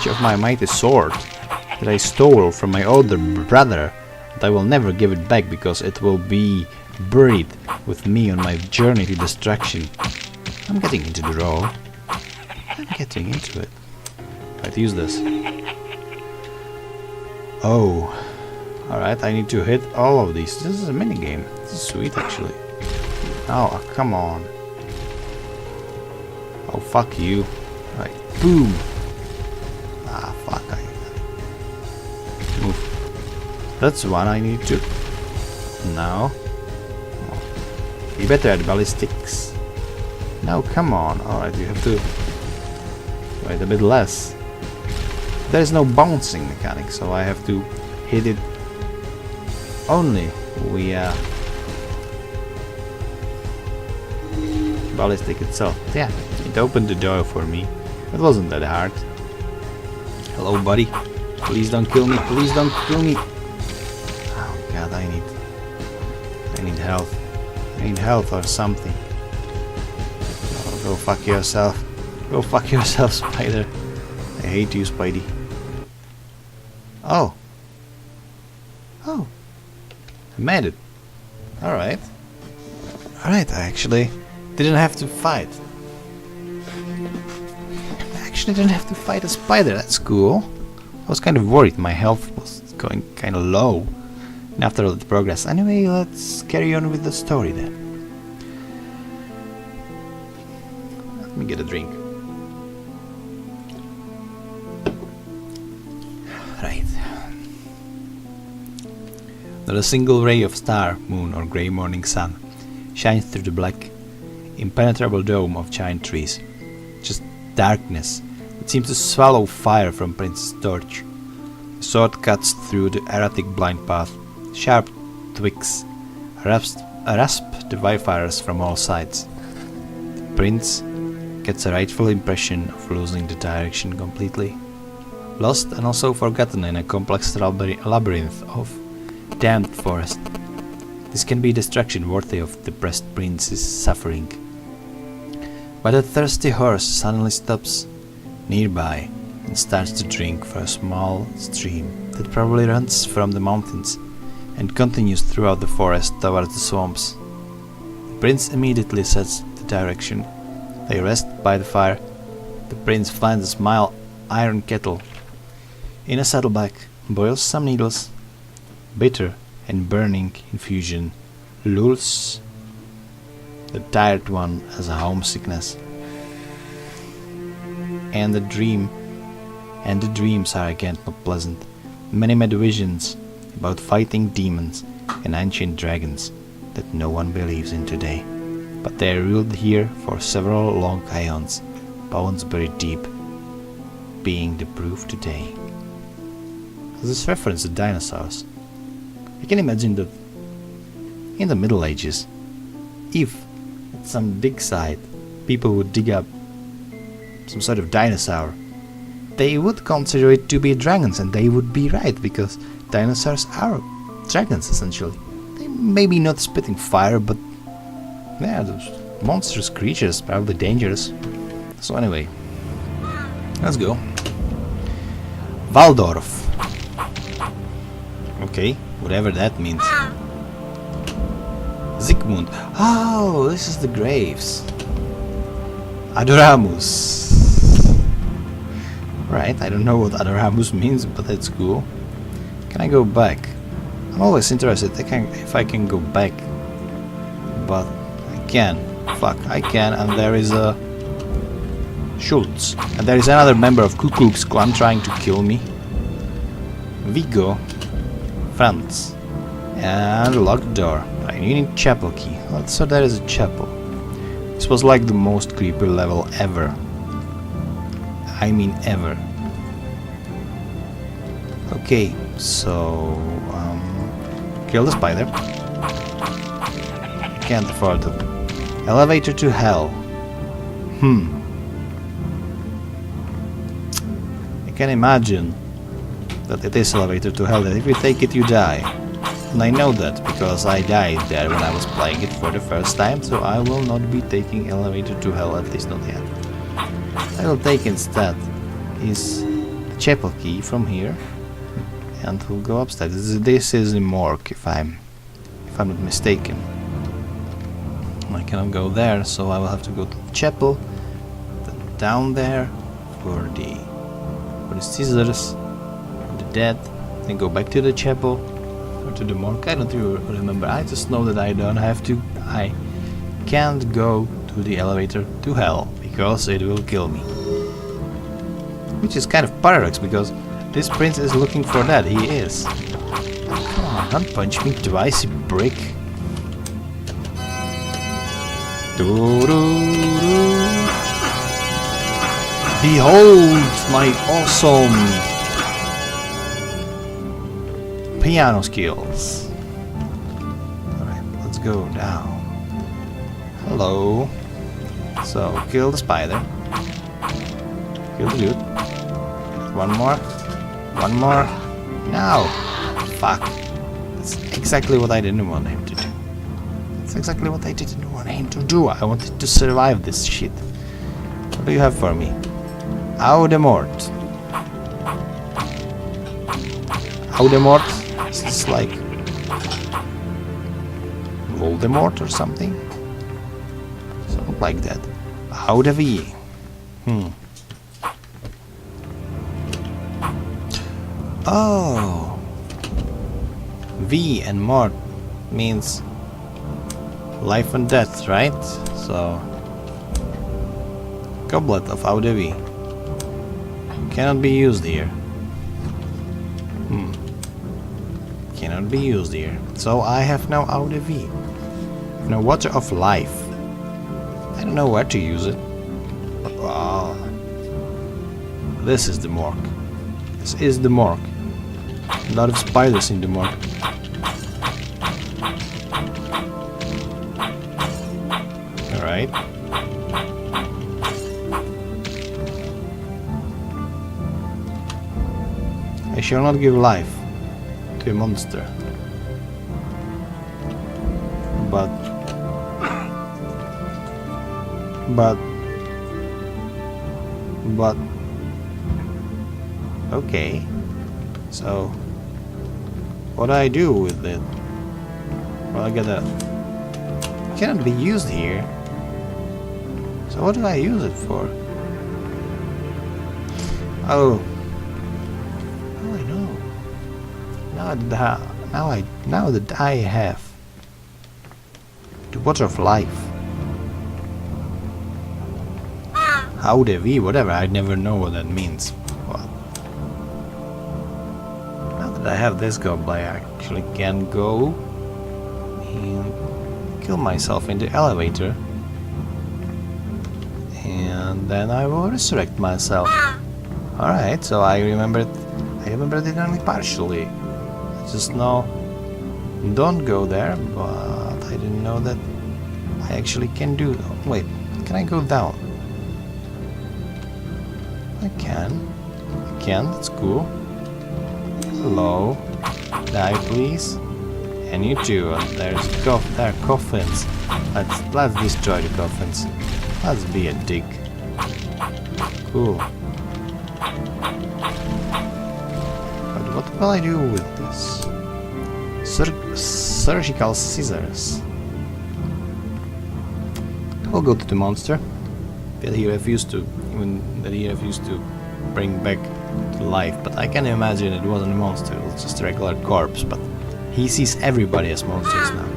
of my mighty sword that I stole from my older brother. But I will never give it back because it will be buried with me on my journey to destruction. I'm getting into the role. I'm getting into it. Let's use this. Oh. Alright, I need to hit all of these. This is a minigame. This is sweet actually. Oh, come on. Oh, fuck you. Right, boom. Ah, fuck. Move. That's one I need to... No. Oh. Be better at ballistics. No, come on. Alright, you have to... Wait, a bit less. There is no bouncing mechanic, so I have to hit it only via ballistic itself. Yeah, it opened the door for me. It wasn't that hard. Hello, buddy. Please don't kill me. Please don't kill me. Oh god, I need health. I need health or something. Oh, go fuck yourself. Go fuck yourself, spider. I hate you, Spidey. Oh. Oh. I made it. Alright. Alright, I actually didn't have to fight. I actually didn't have to fight a spider. That's cool. was kind of worried. My health was going kind of low. And after all the progress. Anyway, let's carry on with the story then. Let me get a drink. Right. Not a single ray of star, moon or grey morning sun shines through the black, impenetrable dome of giant trees. Just darkness that seems to swallow fire from Prince's torch. The sword cuts through the erratic blind path. Sharp twigs rasp the wayfarers from all sides. The prince gets a rightful impression of losing the direction completely. Lost and also forgotten in a complex labyrinth of damned forest. This can be destruction worthy of the depressed prince's suffering. But a thirsty horse suddenly stops nearby and starts to drink from a small stream that probably runs from the mountains and continues throughout the forest towards the swamps. The prince immediately sets the direction. They rest by the fire. The prince finds a small iron kettle. In a saddleback, boils some needles. Bitter and burning infusion lulls the tired one as a homesickness. And the dreams are again not pleasant. Many mad visions about fighting demons and ancient dragons that no one believes in today, but they are ruled here for several long aeons, bones buried deep, being the proof today. This reference to dinosaurs. I can imagine that in the Middle Ages, if at some dig site people would dig up some sort of dinosaur, they would consider it to be dragons, and they would be right, because dinosaurs are dragons essentially. They may be not spitting fire, but yeah, those monstrous creatures, probably dangerous. So anyway, let's go. Waldorf. Okay, whatever that means. Zygmunt. Oh, this is the graves. Adoramus. Right, I don't know what Adoramus means, but that's cool. Can I go back? I'm always interested if I can go back. But I can. Fuck, I can, and there is a Schultz. And there is another member of Ku Klux Klan trying to kill me. Vigo. France. And a locked door. I need chapel key. So there is a chapel. This was like the most creepy level ever. I mean ever. Okay, so kill the spider. Can't afford it. Elevator to hell. I can imagine that it is elevator to hell, that if you take it you die. And I know that because I died there when I was playing it for the first time, so I will not be taking elevator to hell, at least not yet. I will take instead is the chapel key from here, and we'll go upstairs. This is the morgue, if I'm not mistaken. I cannot go there, so I will have to go to the chapel, then down there for the scissors, for the dead, then go back to the chapel or to the morgue. I don't even remember. I just know that I can't go to the elevator to hell because it will kill me. Which is kind of paradox, because this prince is looking for that. He is. Come on, don't punch me twice, you brick. Behold my awesome piano skills. Alright, let's go now. Hello. So, kill the spider. Kill the dude. One more. One more. No! Fuck. That's exactly what I didn't want him to do. That's exactly what I didn't want him to do. I wanted to survive this shit. What do you have for me? Audemort. Audemort? Is this like Voldemort or something? Something like that. Audevie. Oh! V and mort means life and death, right? So... Goblet of eau de vie. Cannot be used here. Cannot be used here. So I have now eau de vie. Now water of life. I don't know where to use it. Oh. This is the morgue. This is the morgue. A lot of spiders in the morgue. Alright. I shall not give life to a monster. But okay. So what do I do with it? Well, I gotta... Cannot be used here. So what do I use it for? Oh. Oh, I know. Now that I have the water of life. Eau de vie, whatever, I never know what that means. Well, now that I have this goblin, I actually can go and kill myself in the elevator. And then I will resurrect myself. Alright, so I remembered it only partially. I just know don't go there, but I didn't know that I actually can do that. Wait, can I go down? I can, that's cool. Hello, die please. And you too, there are coffins. Let's destroy the coffins. Let's be a dick. Cool. But what will I do with this? Surgical scissors. I'll go to the monster that he refused to bring back to life, but I can imagine it wasn't a monster, it was just a regular corpse, but he sees everybody as monsters now.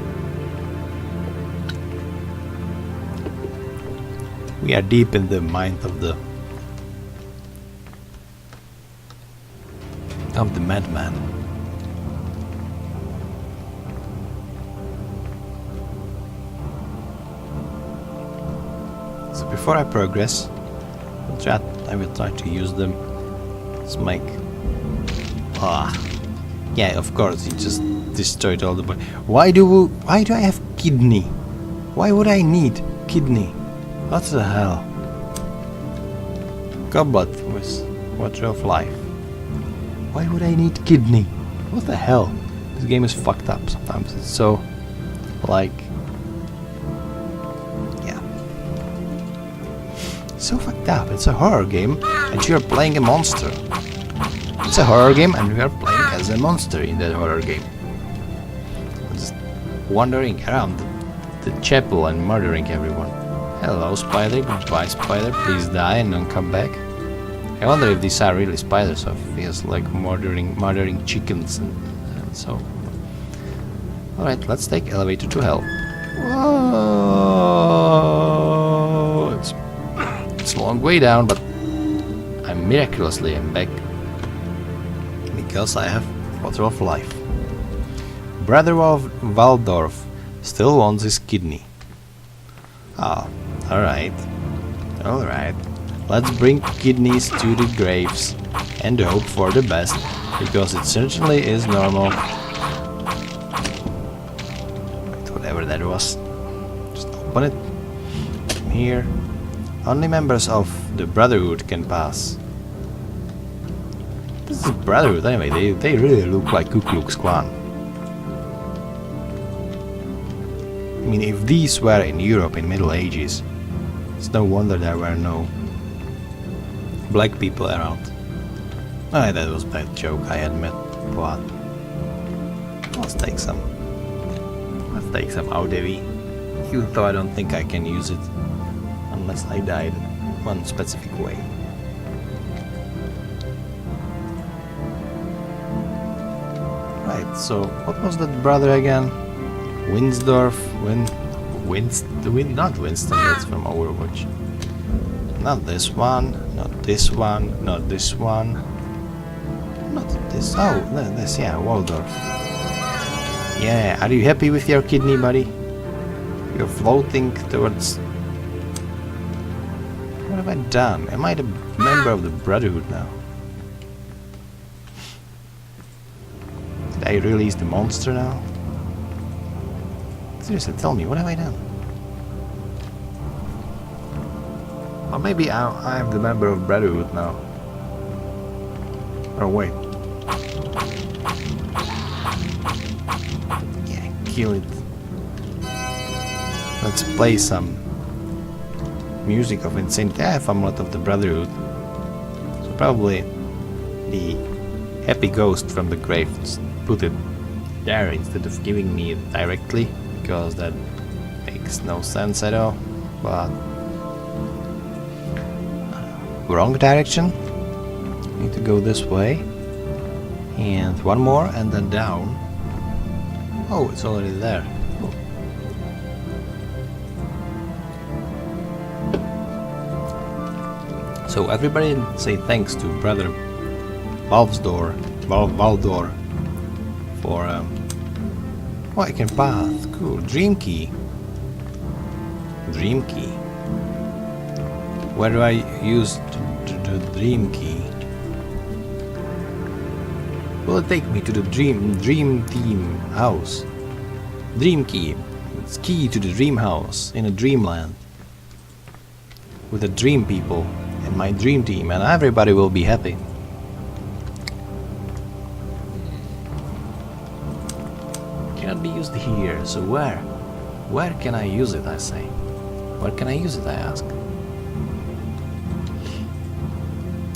We are deep in the mind of the madman. So before I progress, I will try to use them. Let's make... yeah, of course, you just destroyed all the body. Why do I have kidney? Why would I need kidney? What the hell? Goblet with water of life. Why would I need kidney? What the hell? This game is fucked up sometimes. It's so... like... yeah. So fucked up. It's a horror game and you're playing a monster. It's a horror game and we are playing as a monster in that horror game. Just wandering around the chapel and murdering everyone. Hello spider, goodbye spider, please die and don't come back. I wonder if these are really spiders, so it feels like murdering chickens and so. Alright, let's take elevator to hell. Whoa! It's a long way down, but I'm miraculously back. Because I have water of life. Brother of Waldorf still wants his kidney. Ah, alright. Alright. Let's bring kidneys to the graves and hope for the best, because it certainly is normal. Whatever that was. Just open it. Here. Only members of the Brotherhood can pass. This is Brotherhood anyway, they really look like Ku Klux Klan. I mean, if these were in Europe in Middle Ages, it's no wonder there were no black people around. Alright, that was a bad joke, I admit, but let's take some eau de vie, even though I don't think I can use it unless I died one specific way. Right, so what was that brother again? Winsdorf, not Winston, that's from Overwatch. Not this one, not this one, not this one. Not this, oh, this, yeah, Waldorf. Yeah, are you happy with your kidney, buddy? You're floating towards... What have I done? Am I the member of the Brotherhood now? Did I release the monster now? Seriously, tell me, what have I done? Or maybe I am the member of Brotherhood now. Or wait. Yeah, kill it. Let's play some music of insanity. I have Amulet of the Brotherhood. So probably the happy ghost from the grave just put it there instead of giving me it directly, because that makes no sense at all. But wrong direction. Need to go this way. And one more and then down. Oh, it's already there. Cool. So everybody say thanks to brother Valdor for oh, I can path. Cool. Dream key. Dream key. Where do I use the dream key? Will it take me to the dream team house? Dream key. It's key to the dream house in a dreamland with the dream people and my dream team, and everybody will be happy. Cannot be used here, so where can I use it, I say? Where can I use it, I ask?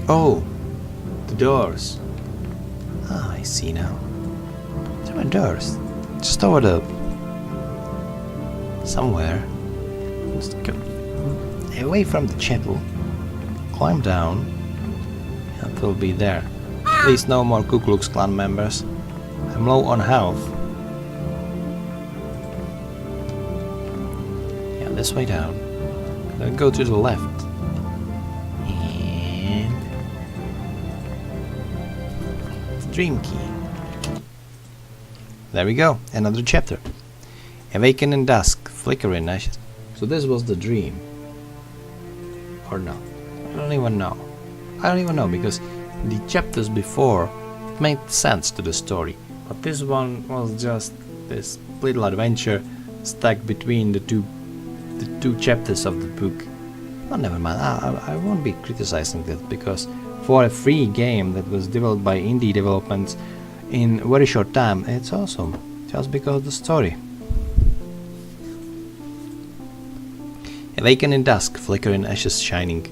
Oh, the doors. Ah, I see now. There are doors. Just over the... somewhere. Just go away from the chapel. Climb down. And we'll be there. Please, no more Ku Klux Klan members. I'm low on health. Yeah, this way down. Then go to the left. Dream key. There we go, another chapter. Awaken in dusk, flicker in ashes. So this was the dream. Or not? I don't even know. I don't even know, because the chapters before made sense to the story. But this one was just this little adventure stuck between the two chapters of the book. But never mind, I won't be criticizing that, because for a free game that was developed by indie developments in a very short time, it's awesome, just because of the story. Awaken in dusk, flicker in ashes shining,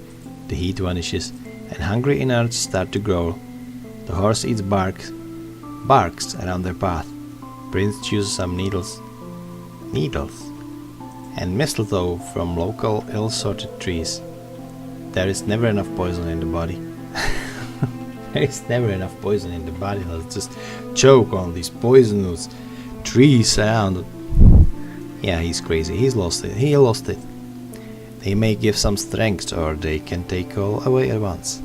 the heat vanishes, and hungry innards start to growl. The horse eats barks around their path. Prince chooses some needles, and mistletoe from local ill-sorted trees. There is never enough poison in the body. There is never enough poison in the body. Let's just choke on these poisonous trees around. Yeah, he's crazy. He's lost it. He lost it. They may give some strength, or they can take all away at once.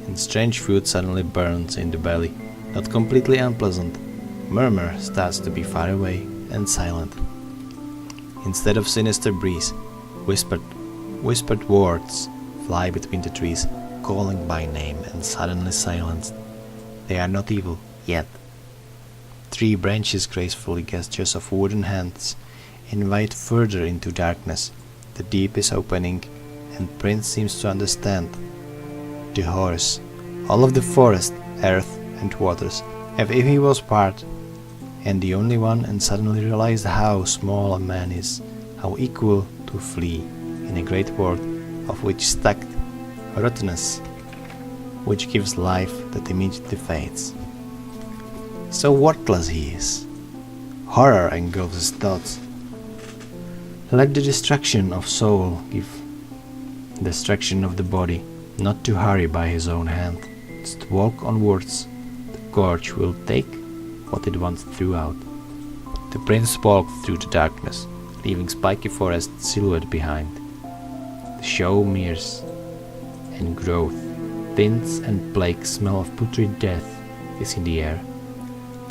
And strange food suddenly burns in the belly. Not completely unpleasant. Murmur starts to be far away and silent. Instead of sinister breeze, whispered words fly between the trees, calling by name and suddenly silenced. They are not evil, yet. 3 branches gracefully gestures of wooden hands invite further into darkness. The deep is opening, and Prince seems to understand. The horse, all of the forest, earth and waters, as if he was part, and the only one, and suddenly realized how small a man is, how equal to flee in a great world of which stacked rottenness, which gives life that immediately fades. So worthless he is. Horror engulfs his thoughts. Let the destruction of soul give destruction of the body, not to hurry by his own hand, just walk onwards. The gorge will take what it once threw out. The prince walked through the darkness, leaving spiky forest silhouette behind. The show mirrors and growth, tints and plague smell of putrid death is in the air.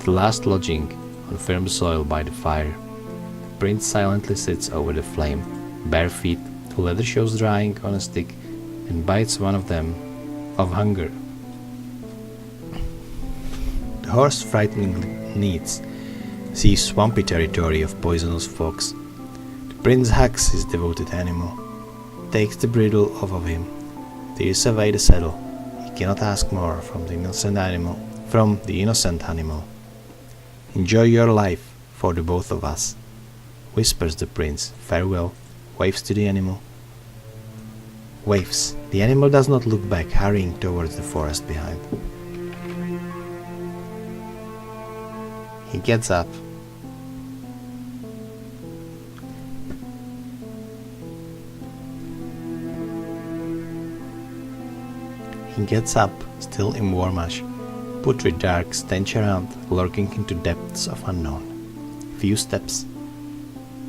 The last lodging on firm soil by the fire. The prince silently sits over the flame, bare feet, the leather shows drying on a stick, and bites one of them of hunger. The horse frighteningly needs sees swampy territory of poisonous fox. The prince hugs his devoted animal, takes the bridle off of him, tears away the saddle. He cannot ask more from the innocent animal. Enjoy your life for the both of us, whispers the prince. Farewell, waves to the animal. Waves. The animal does not look back, hurrying towards the forest behind. He gets up. Still in warm-ash. Putrid dark stench around, lurking into depths of unknown. Few steps,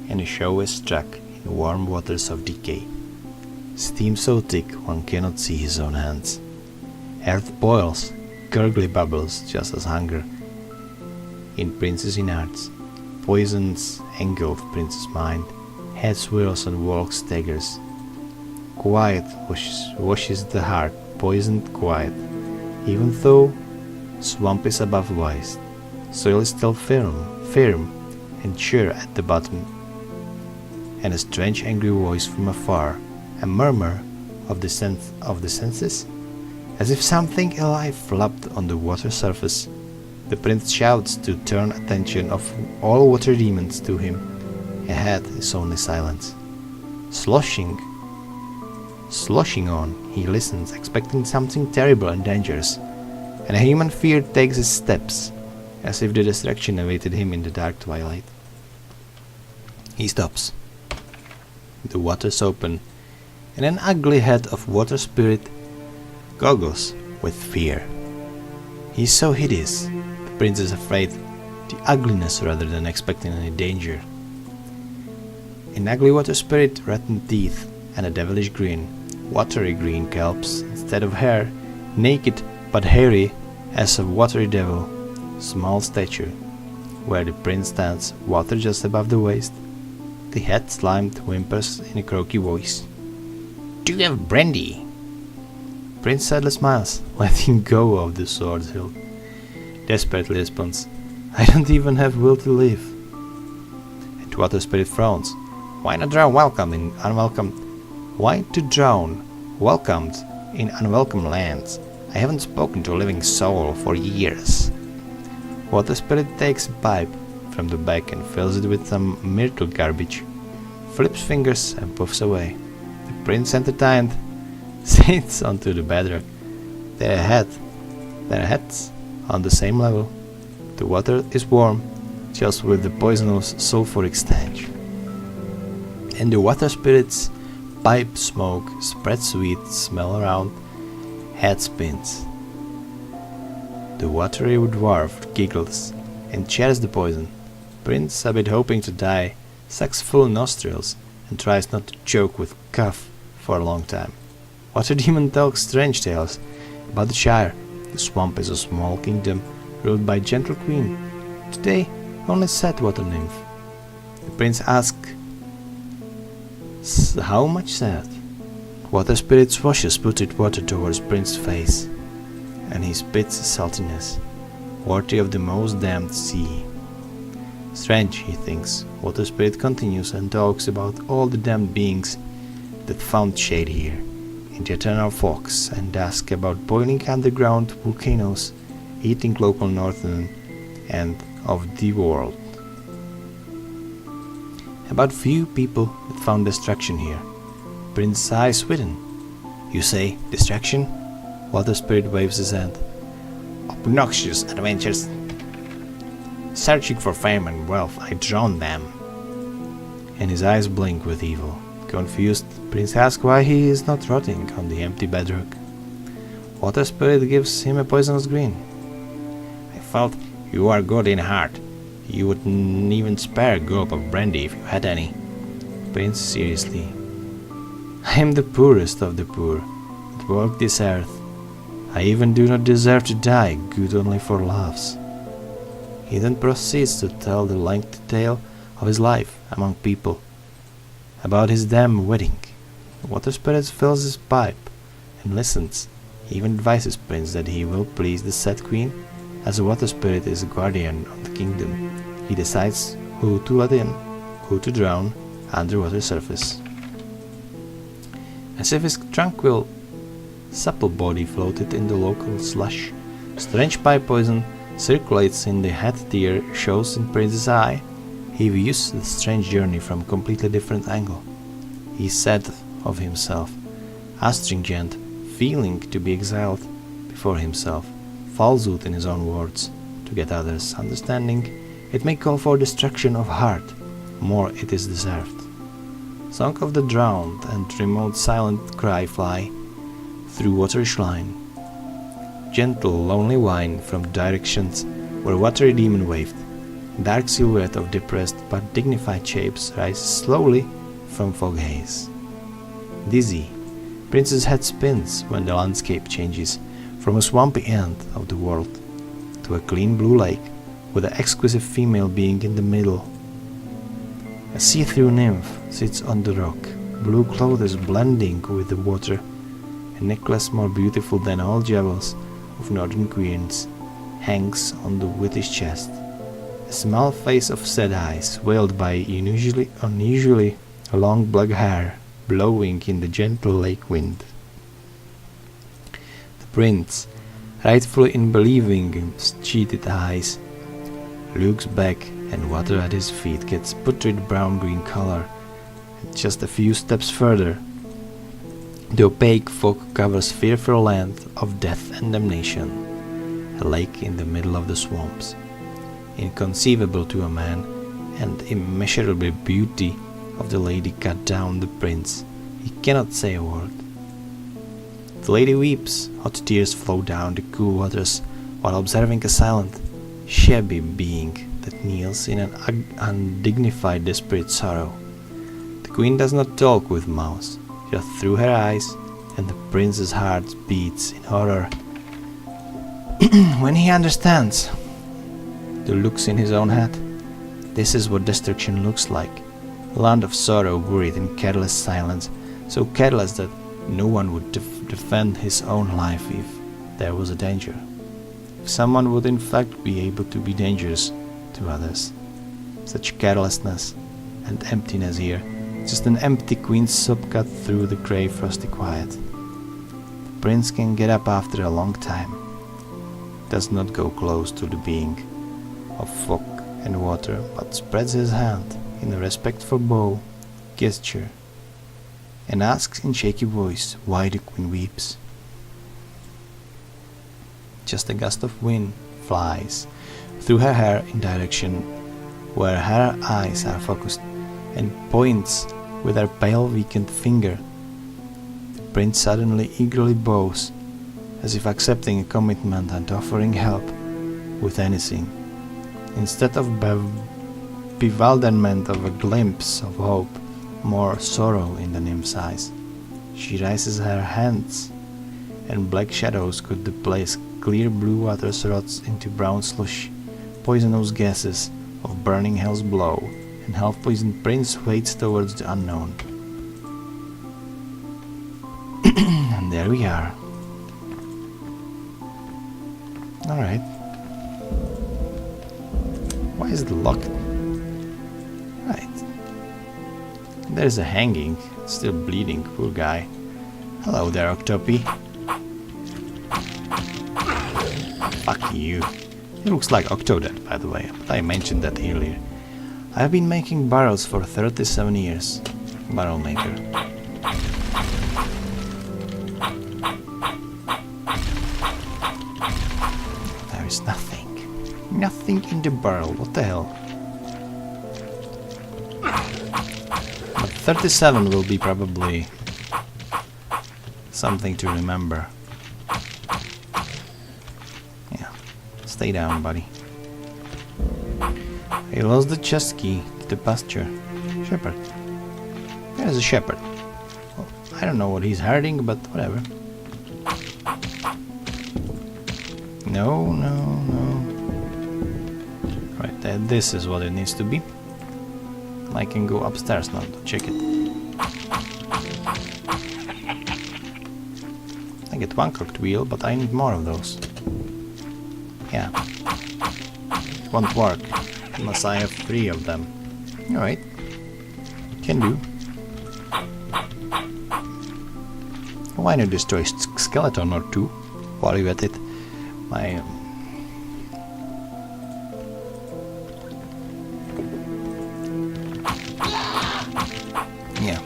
and the show is struck in warm waters of decay. Steam so thick one cannot see his own hands. Earth boils, gurgly bubbles just as hunger. In prince's innards, poisons engulf prince's mind. Head swirls and walk staggers. Quiet washes the heart, poisoned quiet. Even though swamp is above waist, soil is still firm and sure at the bottom. And a strange angry voice from afar, a murmur of the senses, as if something alive flopped on the water surface. The prince shouts to turn attention of all water demons to him. Ahead is only silence. Sloshing on, he listens, expecting something terrible and dangerous, and a human fear takes his steps, as if the destruction awaited him in the dark twilight. He stops. The waters open, and an ugly head of water spirit goggles with fear. He is so hideous, the prince is afraid, the ugliness rather than expecting any danger. An ugly water spirit, rotten teeth, and a devilish grin, watery green kelps instead of hair, naked but hairy as a watery devil, small stature. Where the prince stands, water just above the waist. The head slimed whimpers in a croaky voice. "Do you have brandy?" Prince sadly smiles, letting go of the sword hilt. Desperately responds, "I don't even have will to live." And water spirit frowns. Why to drown welcomed in unwelcome lands? I haven't spoken to a living soul for years. Water spirit takes a pipe from the back and fills it with some myrtle garbage, flips fingers and puffs away. The prince, entertained, sits onto the bedrock, their heads on the same level. The water is warm, just with the poisonous sulfuric stench. And the water spirit's pipe smoke spreads sweet smell around, head spins. The watery dwarf giggles and shares the poison. Prince, a bit hoping to die, sucks full nostrils and tries not to choke with cough for a long time. Water demon talks strange tales about the Shire. The swamp is a small kingdom ruled by gentle queen. Today, only sad water nymph. The prince asks, how much sad? Water spirit swashes putrid water towards prince's face, and he spits saltiness, worthy of the most damned sea. Strange, he thinks. Water spirit continues and talks about all the damned beings that found shade here, in the eternal fogs, and asks about boiling underground volcanoes, eating local northern end of the world. About few people that found destruction here. Prince's eyes widen. You say, destruction? Water spirit waves his hand. Obnoxious adventures. Searching for fame and wealth, I drowned them. And his eyes blink with evil. Confused, Prince asks why he is not rotting on the empty bedrock. Water spirit gives him a poisonous grin. I thought You are good in heart. You wouldn't even spare a gulp of brandy if you had any. Prince, seriously. I am the poorest of the poor that walk this earth. I even do not deserve to die, good only for laughs. He then proceeds to tell the lengthy tale of his life among people, about his damn wedding. The water spirit fills his pipe and listens. He even advises Prince that he will please the said queen, as the water spirit is guardian of the kingdom. He decides who to let in, who to drown underwater surface. As if his tranquil, supple body floated in the local slush, strange pipe poison circulates in the head tear, shows in Prince's eye. He views the strange journey from a completely different angle. He said of himself, astringent, feeling to be exiled before himself, falsehood in his own words, to get others' understanding. It may call for destruction of heart, more it is deserved. Song of the drowned and remote silent cry fly through waterish line. Gentle lonely whine from directions where watery demon waved. Dark silhouette of depressed but dignified shapes rises slowly from fog haze. Dizzy, Prince's head spins when the landscape changes from a swampy end of the world to a clean blue lake with an exquisite female being in the middle. A see-through nymph sits on the rock, blue clothes blending with the water, a necklace more beautiful than all jewels of northern queens hangs on the wittish chest. A small face of sad eyes, veiled by unusually long black hair, blowing in the gentle lake wind. The prince, rightfully in believing his cheated eyes, looks back and water at his feet gets putrid brown-green color. And just a few steps further, the opaque fog covers fearful land of death and damnation, a lake in the middle of the swamps. Inconceivable to a man, and immeasurable beauty of the lady cut down the prince. He cannot say a word. The lady weeps, hot tears flow down the cool waters while observing a silent, shabby being that kneels in an undignified desperate sorrow. The queen does not talk with mouths, just through her eyes, and the prince's heart beats in horror when he understands the looks in his own head. This is what destruction looks like. A land of sorrow buried in careless silence, so careless that no one would defend his own life if there was a danger. If someone would in fact be able to be dangerous to others. Such carelessness and emptiness here, just an empty queen's sob cut through the grey frosty quiet. The prince can get up after a long time, does not go close to the being of fog and water, but spreads his hand in a respectful bow gesture and asks in shaky voice why the queen weeps. Just a gust of wind flies through her hair in direction where her eyes are focused and points with her pale weakened finger. The prince suddenly eagerly bows, as if accepting a commitment and offering help with anything. Instead of bewilderment of a glimpse of hope, more sorrow in the nymph's eyes. She raises her hands, and black shadows could place clear blue water rots into brown slush. Poisonous gases of burning hell's blow, and half-poisoned prince waits towards the unknown. And there we are. Alright. Why is it locked? Right. There's a hanging, still bleeding, poor guy. Hello there, Octopi. Fuck you. He looks like Octodad, by the way, but I mentioned that earlier. I've been making barrels for 37 years. Barrel maker. There is nothing. Nothing in the barrel, what the hell? But 37 will be probably something to remember. Yeah, stay down, buddy. He lost the chest key to the pasture. Shepherd. There's a shepherd. Well, I don't know what he's herding, but whatever. No, no, no. Right, this is what it needs to be. I can go upstairs now to check it. I get one cocked wheel, but I need more of those. Yeah. It won't work unless I have 3 of them. Alright. Can do. Why not destroy skeleton or 2 while you're at it? My yeah.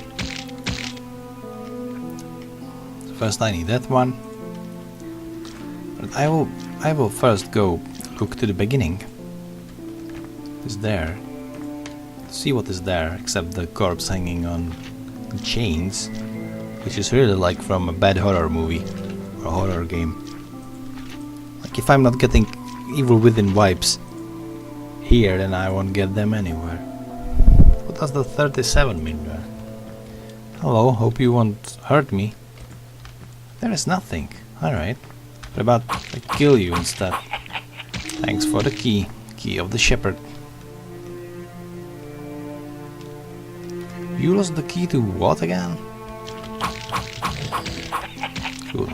So first I need that one. But I will first go look to the beginning. Is there? See what is there, except the corpse hanging on chains, which is really like from a bad horror movie or a horror game. Like if I'm not getting Evil Within vibes here, then I won't get them anywhere. What does the 37 mean there? Hello, hope you won't hurt me. There is nothing. Alright. What about I kill you instead? Thanks for the key. Key of the shepherd. You lost the key to what again? Cool.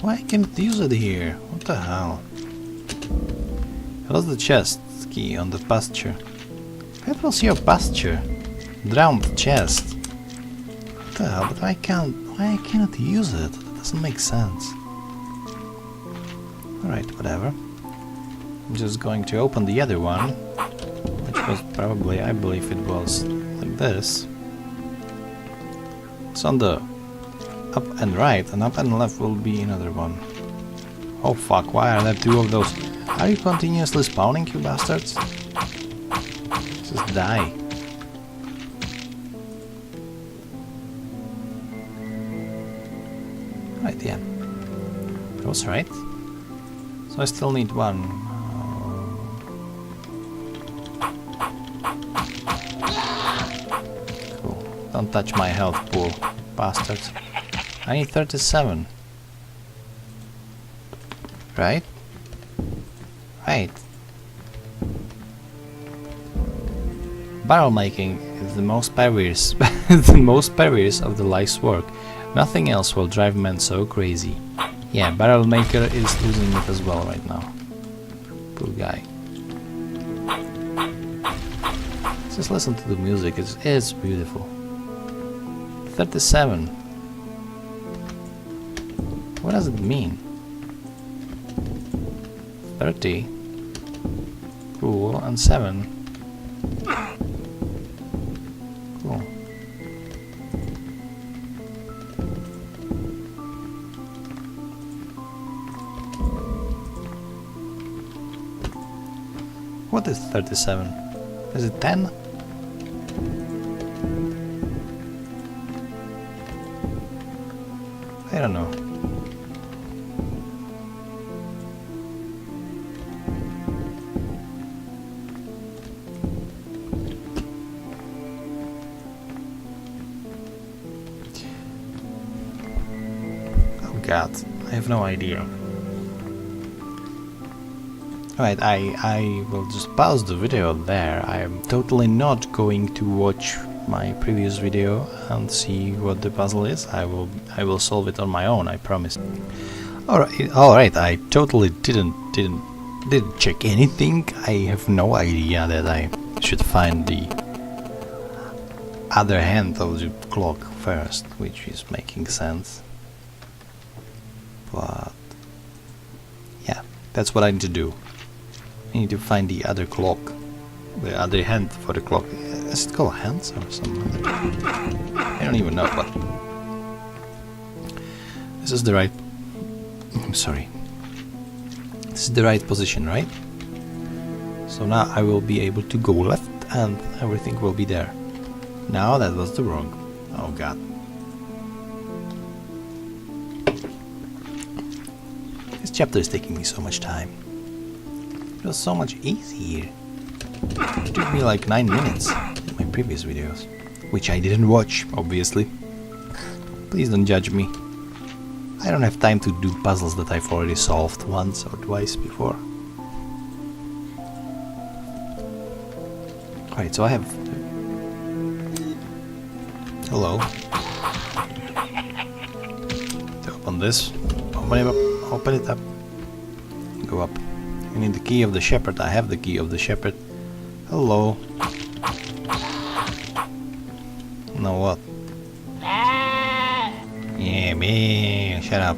Why can't I use it here? What the hell? I lost the chest key on the pasture. That was your pasture. Drowned chest. What the hell? But why I cannot use it? That doesn't make sense. Alright, whatever. I'm just going to open the other one, which was probably, I believe it was like this. It's on the up and right, and up and left will be another one. Oh fuck, why are there 2 of those? Are you continuously spawning, you bastards? Just die. Right, yeah. That was right. So I still need one. Cool. Don't touch my health pool, bastards. I need 37. Right? Right. Barrel making is the most perilous the most perilous of the life's work. Nothing else will drive men so crazy. Yeah, barrel maker is losing it as well right now. Poor guy. Just listen to the music, it's beautiful. 37. What does it mean? 30. Cool, and 7. Cool. What is 37? Is it 10? I don't know. Oh god, I have no idea. Right, I will just pause the video there. I am totally not going to watch my previous video and see what the puzzle is. I will solve it on my own, I promise. Alright, I totally didn't check anything. I have no idea that I should find the other hand of the clock first, which is making sense. But yeah, that's what I need to do. I need to find the other clock, the other hand for the clock. Is it called hands or something? I don't even know, but this is the right. I'm sorry. This is the right position, right? So now I will be able to go left and everything will be there. Now that was the wrong. Oh god. This chapter is taking me so much time. It was so much easier. It took me like 9 minutes in my previous videos, which I didn't watch, obviously. Please don't judge me. I don't have time to do puzzles that I've already solved once or twice before. Alright, so I have... Hello. To open this. Open it up. Open it up. Go up. You need the key of the shepherd. I have the key of the shepherd. Hello. Now what? Yeah, man, shut up.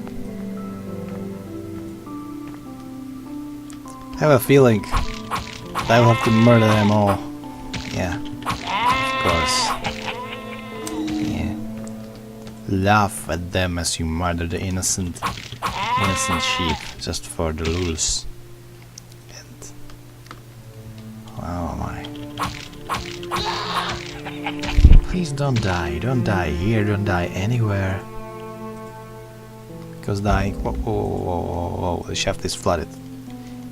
I have a feeling that I will have to murder them all. Yeah, of course. Yeah. Laugh at them as you murder the innocent sheep just for the lulz. And oh my. Please don't die here, don't die anywhere. Because dying... Whoa, whoa, whoa, whoa, whoa, the shaft is flooded.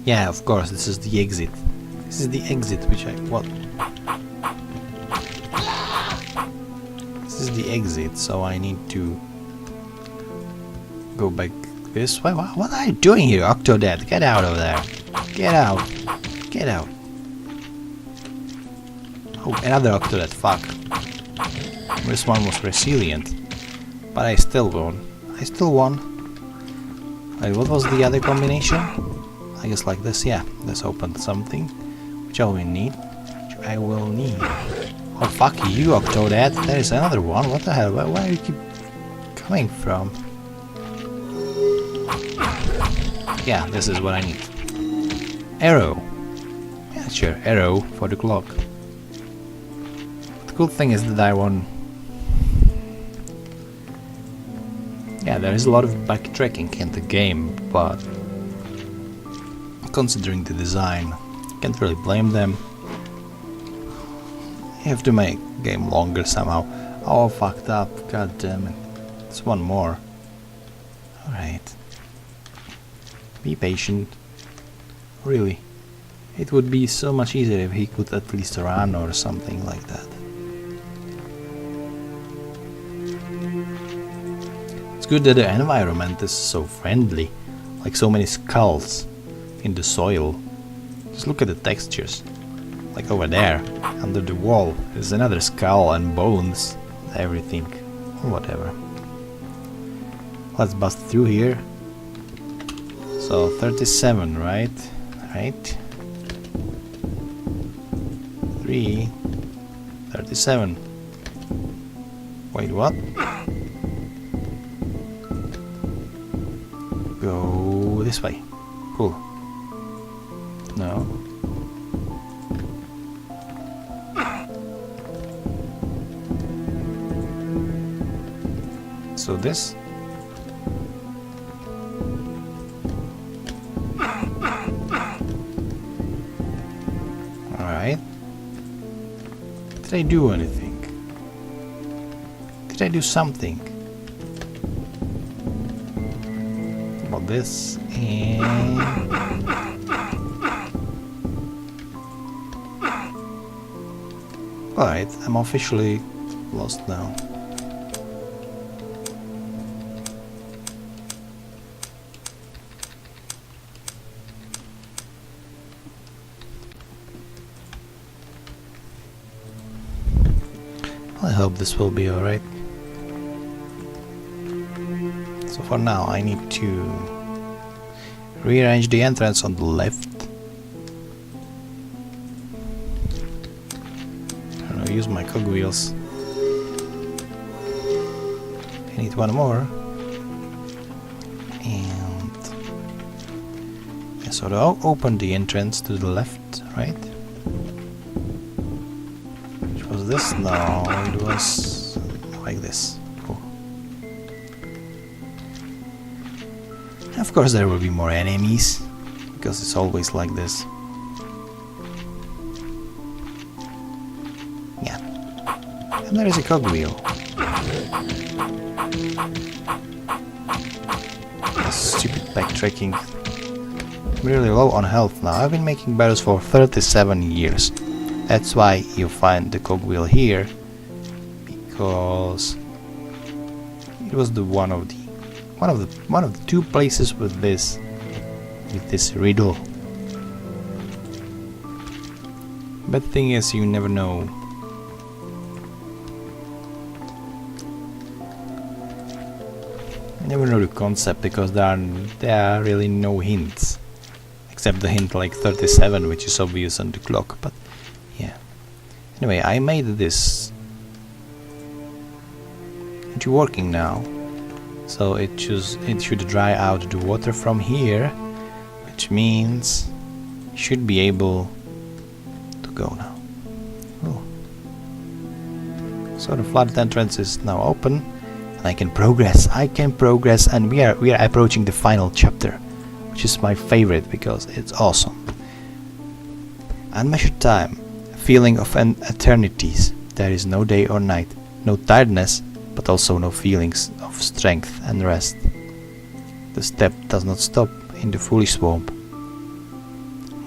Yeah, of course, this is the exit. This is the exit, which I... What? This is the exit, so I need to... go back this way. What are you doing here, Octodad? Get out of there. Get out. Get out. Oh, another Octodad, fuck. This one was resilient. But I still won. I still won. Wait, what was the other combination? I guess like this, yeah. Let's open something. Which I will need. Oh fuck you, Octodad. There is another one. What the hell? Where do you keep coming from? Yeah, this is what I need. Arrow. Yeah, sure, arrow for the clock. The cool thing is that I won. Yeah, there is a lot of backtracking in the game, but considering the design, can't really blame them. You have to make the game longer somehow. Oh, fucked up, god damn it. It's one more. Alright. Be patient. Really. It would be so much easier if he could at least run or something like that. It's good that the environment is so friendly, like so many skulls in the soil. Just look at the textures. Like over there, under the wall, there's another skull and bones, everything, or whatever. Let's bust through here. So 37, right? Right? 3, 37. Wait, what? Go this way. Cool. No. So this. Alright. Did I do anything? Did I do something? About this and... Alright, I'm officially lost now. I hope this will be alright. So for now I need to rearrange the entrance on the left. I'm gonna use my cogwheels. I need one more. And yeah, so I'll open the entrance to the left, right? Was this? No, it was like this. Cool. Of course there will be more enemies, because it's always like this. Yeah. And there is a cogwheel. Stupid backtracking. I'm really low on health now. I've been making battles for 37 years. That's why you find the cogwheel here, because it was the one of the two places with this riddle. But the thing is, you never know. You never know the concept, because there are really no hints, except the hint like 37, which is obvious on the clock. But yeah. Anyway, I made this into working now, so it should dry out the water from here, which means it should be able to go now. Oh. So the flooded entrance is now open, and I can progress, and we are approaching the final chapter, which is my favorite because it's awesome. Unmeasured time, a feeling of an eternities. There is no day or night, no tiredness, but also no feelings of strength and rest. The step does not stop in the foolish swamp.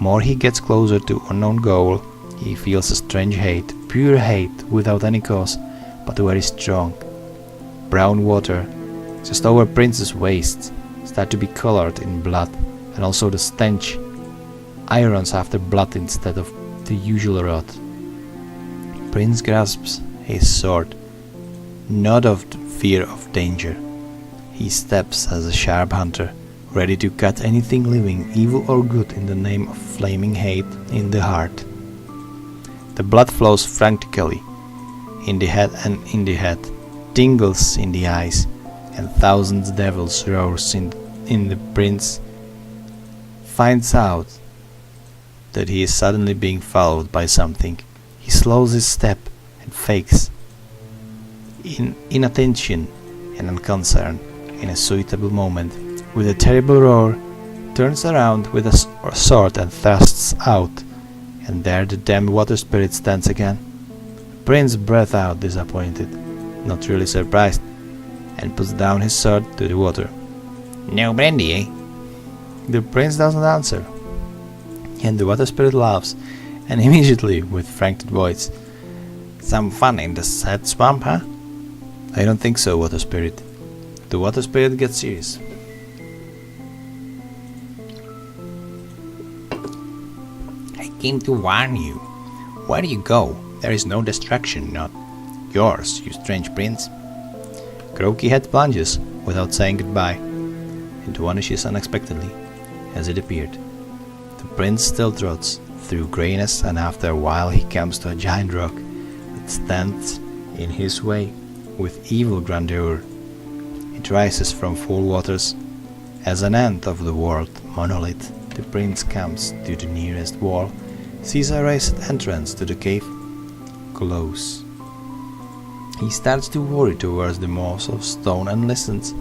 More he gets closer to unknown goal, he feels a strange hate, pure hate without any cause, but very strong. Brown water, just over Prince's waist, start to be colored in blood, and also the stench irons after blood instead of the usual rot. Prince grasps his sword, not of the fear of danger. He steps as a sharp hunter, ready to cut anything living, evil or good, in the name of flaming hate in the heart. The blood flows frantically in the head and in the head, tingles in the eyes, and thousands devils roars in the prince finds out that he is suddenly being followed by something. He slows his step and fakes inattention and unconcern. In a suitable moment, with a terrible roar, turns around with a sword and thrusts out, and there the damned water spirit stands again. Prince breathes out disappointed, not really surprised, and puts down his sword to the water. No brandy, eh? The prince doesn't answer, and the water spirit laughs, and immediately, with frantic voice, "Some fun in the sad swamp, huh?" "I don't think so, water spirit." The water spirit gets serious. "I came to warn you. Where do you go? There is no destruction, not yours, you strange prince." Croaky head plunges, without saying goodbye, and vanishes unexpectedly, as it appeared. The prince still trots through greyness, and after a while he comes to a giant rock that stands in his way with evil grandeur. It rises from full waters as an end of the world monolith. The prince comes to the nearest wall, sees a raised entrance to the cave, close. He starts to worry towards the moss of stone and listens.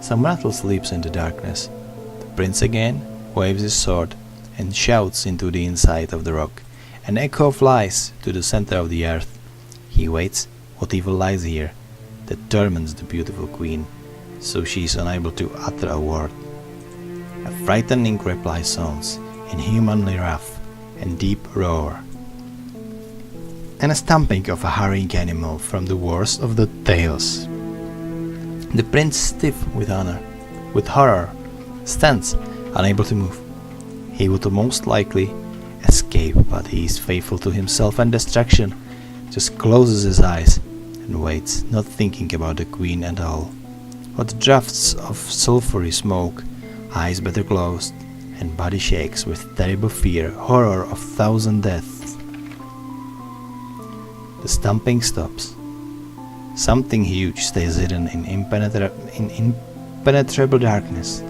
Some rattle sleeps in the darkness. The prince again waves his sword and shouts into the inside of the rock. An echo flies to the center of the earth. He waits. What evil lies here that torments the beautiful queen, so she is unable to utter a word? A frightening reply sounds, inhumanly rough and deep roar, and a stamping of a hurrying animal from the worst of the tales. The prince, stiff with horror, stands, unable to move. He would most likely escape, but he is faithful to himself and destruction, just closes his eyes and waits, not thinking about the queen at all. What drafts of sulphury smoke, eyes better closed, and body shakes with terrible fear, horror of thousand deaths. The stomping stops. Something huge stays hidden in impenetrable darkness.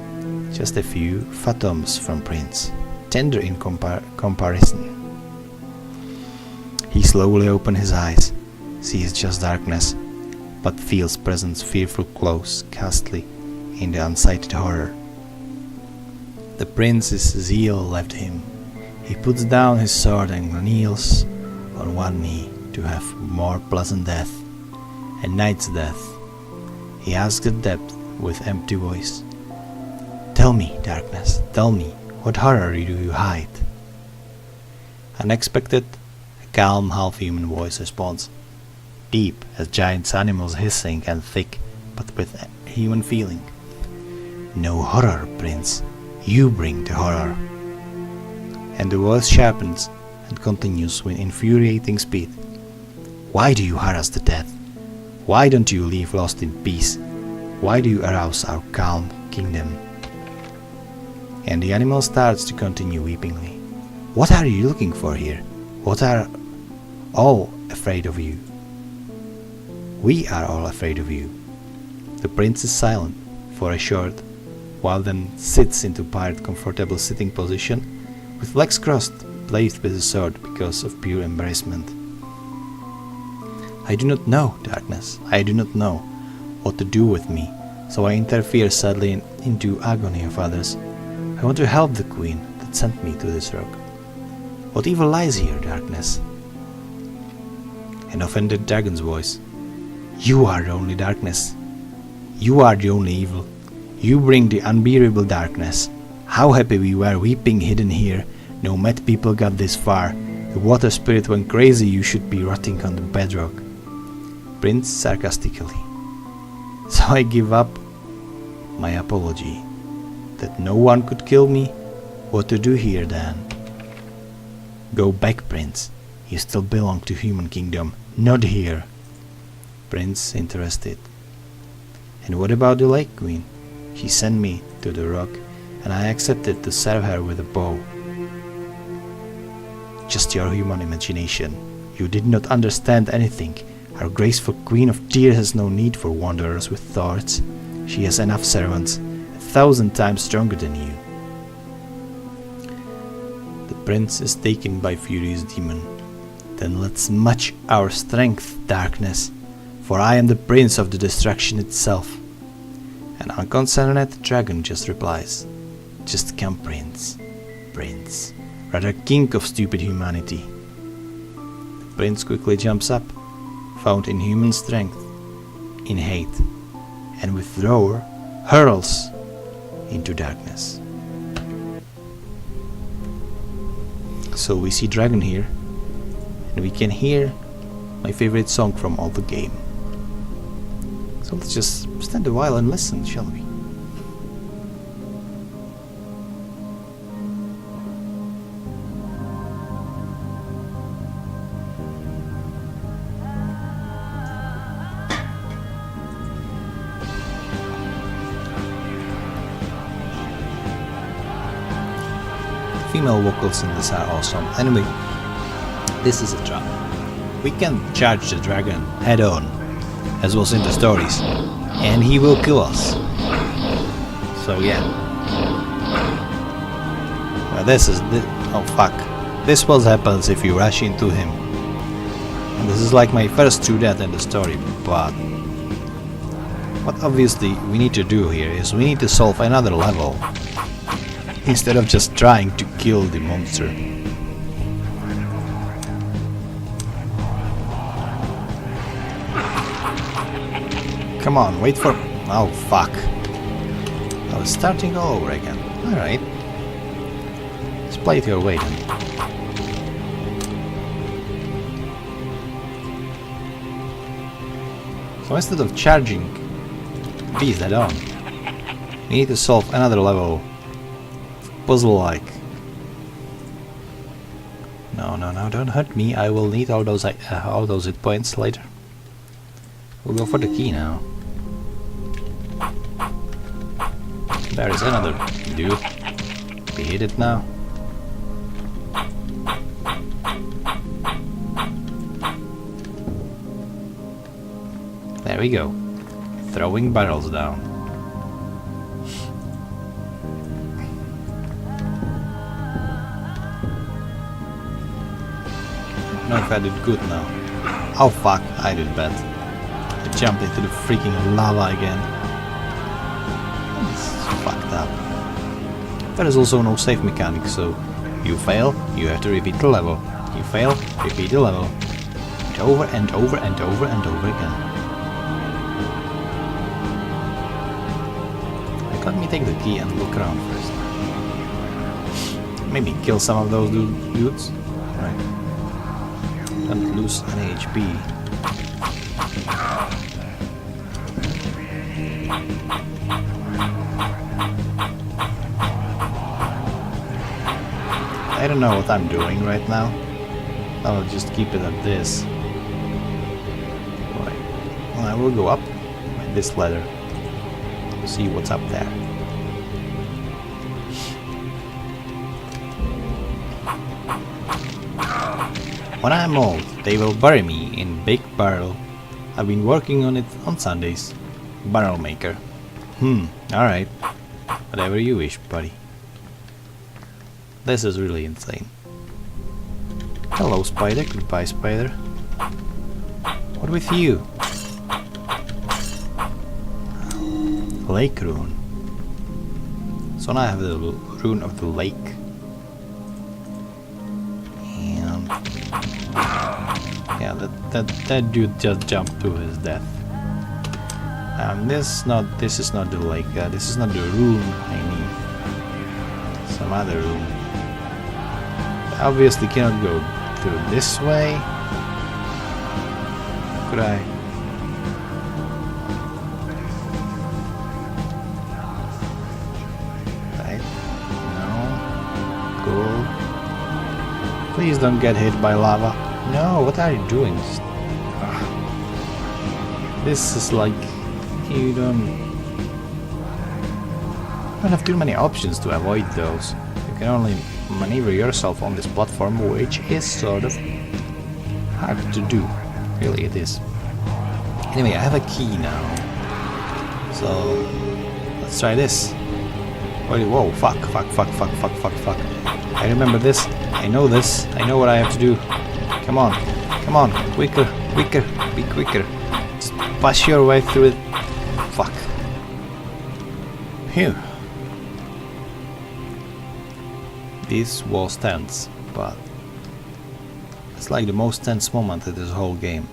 Just a few phantoms from Prince, tender in comparison. He slowly opens his eyes, sees just darkness, but feels presence fearful close, ghastly, in the unsighted horror. The prince's zeal left him. He puts down his sword and kneels on one knee to have more pleasant death, a night's death? He asked at depth with empty voice. Tell me, darkness, tell me, what horror do you hide? Unexpected, a calm, half-human voice responds, deep as giant animals hissing and thick, but with human feeling. No horror, Prince. You bring the horror. And the voice sharpens and continues with infuriating speed. Why do you harass the dead? Why don't you leave lost in peace? Why do you arouse our calm kingdom? And the animal starts to continue weepingly. What are you looking for here? What are all afraid of you? We are all afraid of you. The prince is silent for a short while, then sits into pirate comfortable sitting position with legs crossed, placed with a sword because of pure embarrassment. I do not know, darkness, I do not know what to do with me, so I interfere sadly into agony of others. I want to help the queen that sent me to this rock. What evil lies here, darkness? An offended dragon's voice. You are the only darkness. You are the only evil. You bring the unbearable darkness. How happy we were weeping hidden here. No mad people got this far. The water spirit went crazy. You should be rotting on the bedrock. Prince sarcastically. So I give up my apology. That no one could kill me? What to do here then? Go back, Prince. You still belong to human kingdom, not here. Prince interested. And what about the lake queen? She sent me to the rock, and I accepted to serve her with a bow. Just your human imagination. You did not understand anything. Our graceful queen of tears has no need for wanderers with thoughts. She has enough servants, 1,000 times stronger than you. The prince is taken by furious demon. Then let's match our strength, darkness, for I am the prince of the destruction itself. An unconcerned dragon just replies, just come, prince, prince, rather king of stupid humanity. The prince quickly jumps up, found in human strength, in hate, and with roar hurls into darkness. So we see dragon here, and we can hear my favorite song from all the game. So let's just stand a while and listen, shall we? Female vocals in this are awesome. Anyway, this is a trap. We can charge the dragon head on, as was in the stories, and he will kill us. So yeah. Well, oh fuck. This what happens if you rush into him. And this is like my first true death in the story, but what obviously we need to do here is we need to solve another level instead of just trying to kill the monster. Come on, wait for... Oh, fuck. I was starting all over again. Alright. Let's play it your way then. So instead of charging beast head on, we need to solve another level. Puzzle-like. No, don't hurt me. I will need all those hit points later. We'll go for the key now. There is another dude. We hit it now. There we go. Throwing barrels down. I don't know if I did good now. Oh fuck, I did bad. I jumped into the freaking lava again. It's fucked up. There is also no save mechanic, so you fail, you have to repeat the level. You fail, repeat the level. and over and over and over and over again. Like, let me take the key and look around first. Maybe kill some of those dudes. Right. Don't lose any HP. I don't know what I'm doing right now. I'll just keep it at this. Right. Well, I will go up by this ladder. See what's up there. When I'm old, they will bury me in big barrel. I've been working on it on Sundays. Barrel maker. Alright. Whatever you wish, buddy. This is really insane. Hello, spider. Goodbye, spider. What with you? Lake rune. So now I have the rune of the lake. And yeah, that dude just jumped to his death. This is not the lake. This is not the rune I need. Some other rune. I obviously cannot go through this way. Could I? Right? No. Cool. Please don't get hit by lava. No, what are you doing? This is like you don't have too many options to avoid those. You can only maneuver yourself on this platform, which is sort of hard to do. Really, it is. Anyway, I have a key now. So let's try this. Whoa, fuck. I remember this. I know this. I know what I have to do. Come on. Quicker. Be quicker. Just push your way through it. Fuck. Phew. This was tense, but it's like the most tense moment in this whole game.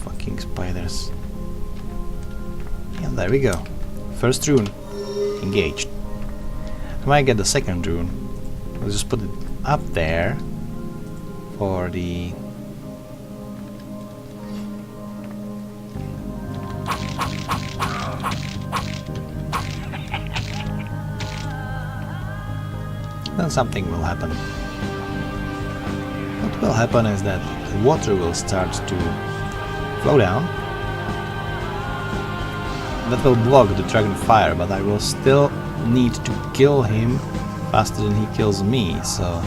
Fucking spiders. And there we go. First rune engaged. I might get the second rune. I'll just put it up there for the then something will happen. What will happen is that the water will start to flow down. That will block the dragon fire, but I will still need to kill him faster than he kills me, so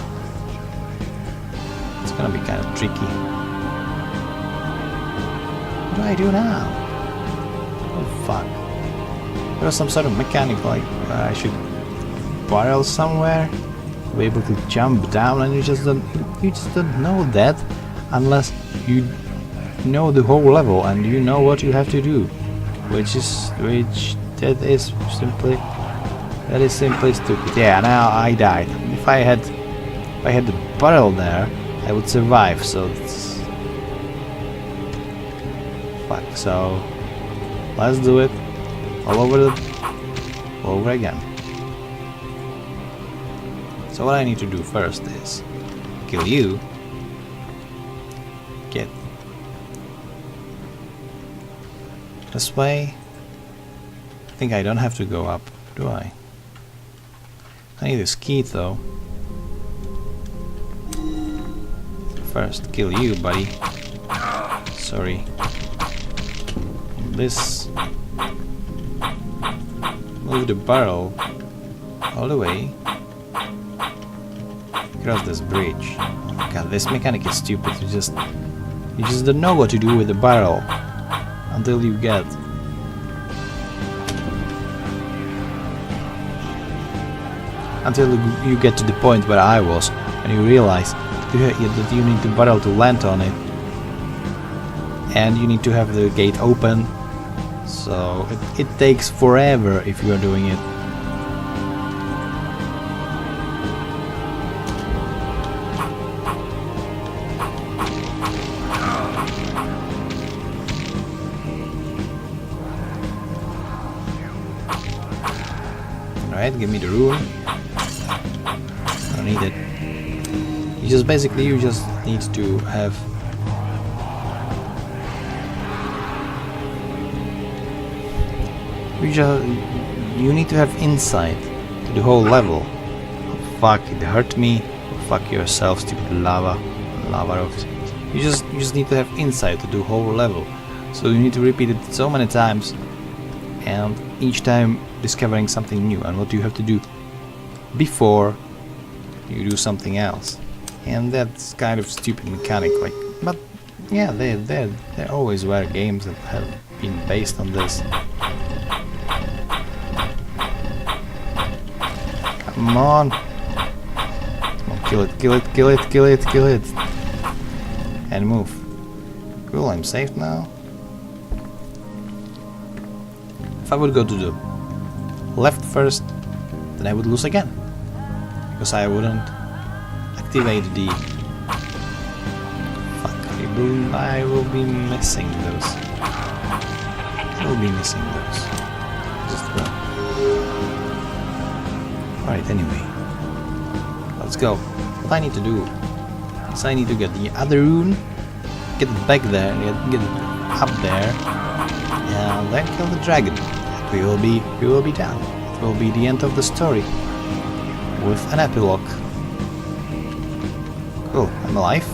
it's gonna be kind of tricky. What do I do now? Oh fuck. There's some sort of mechanic like I should barrel somewhere, be able to jump down, and you just don't know that unless you know the whole level and you know what you have to do, which is simply stupid. Yeah, now I died. If I had the barrel there, I would survive. So it's fuck. So let's do it all over again. So what I need to do first is kill you, get this way. I think I don't have to go up, do I? I need this key though. First kill you, buddy. Sorry. This, move the barrel all the way across this bridge. Oh god, this mechanic is stupid. You just don't know what to do with the barrel until you get to the point where I was, and you realize that you need the barrel to land on it, and you need to have the gate open. So it takes forever if you are doing it. Alright, give me the rune. I don't need it. You just basically need to have you need to have insight to the whole level. Oh, fuck, it hurt me. Oh, fuck yourself, stupid lava rocks. You just need to have insight to the whole level. So you need to repeat it so many times, and each time discovering something new and what you have to do before you do something else. And that's kind of stupid mechanic, like, but yeah, there always were games that have been based on this. Come on. Come on, kill it. And move. Cool, I'm safe now. If I would go to the left first, then I would lose again. Because I wouldn't activate the... Fuck, I will be missing those. Just run. Alright, anyway. Let's go. What I need to do is I need to get the other rune, get it back there, get it up there, and then kill the dragon. We will be done. It will be the end of the story with an epilogue. Cool, I'm alive.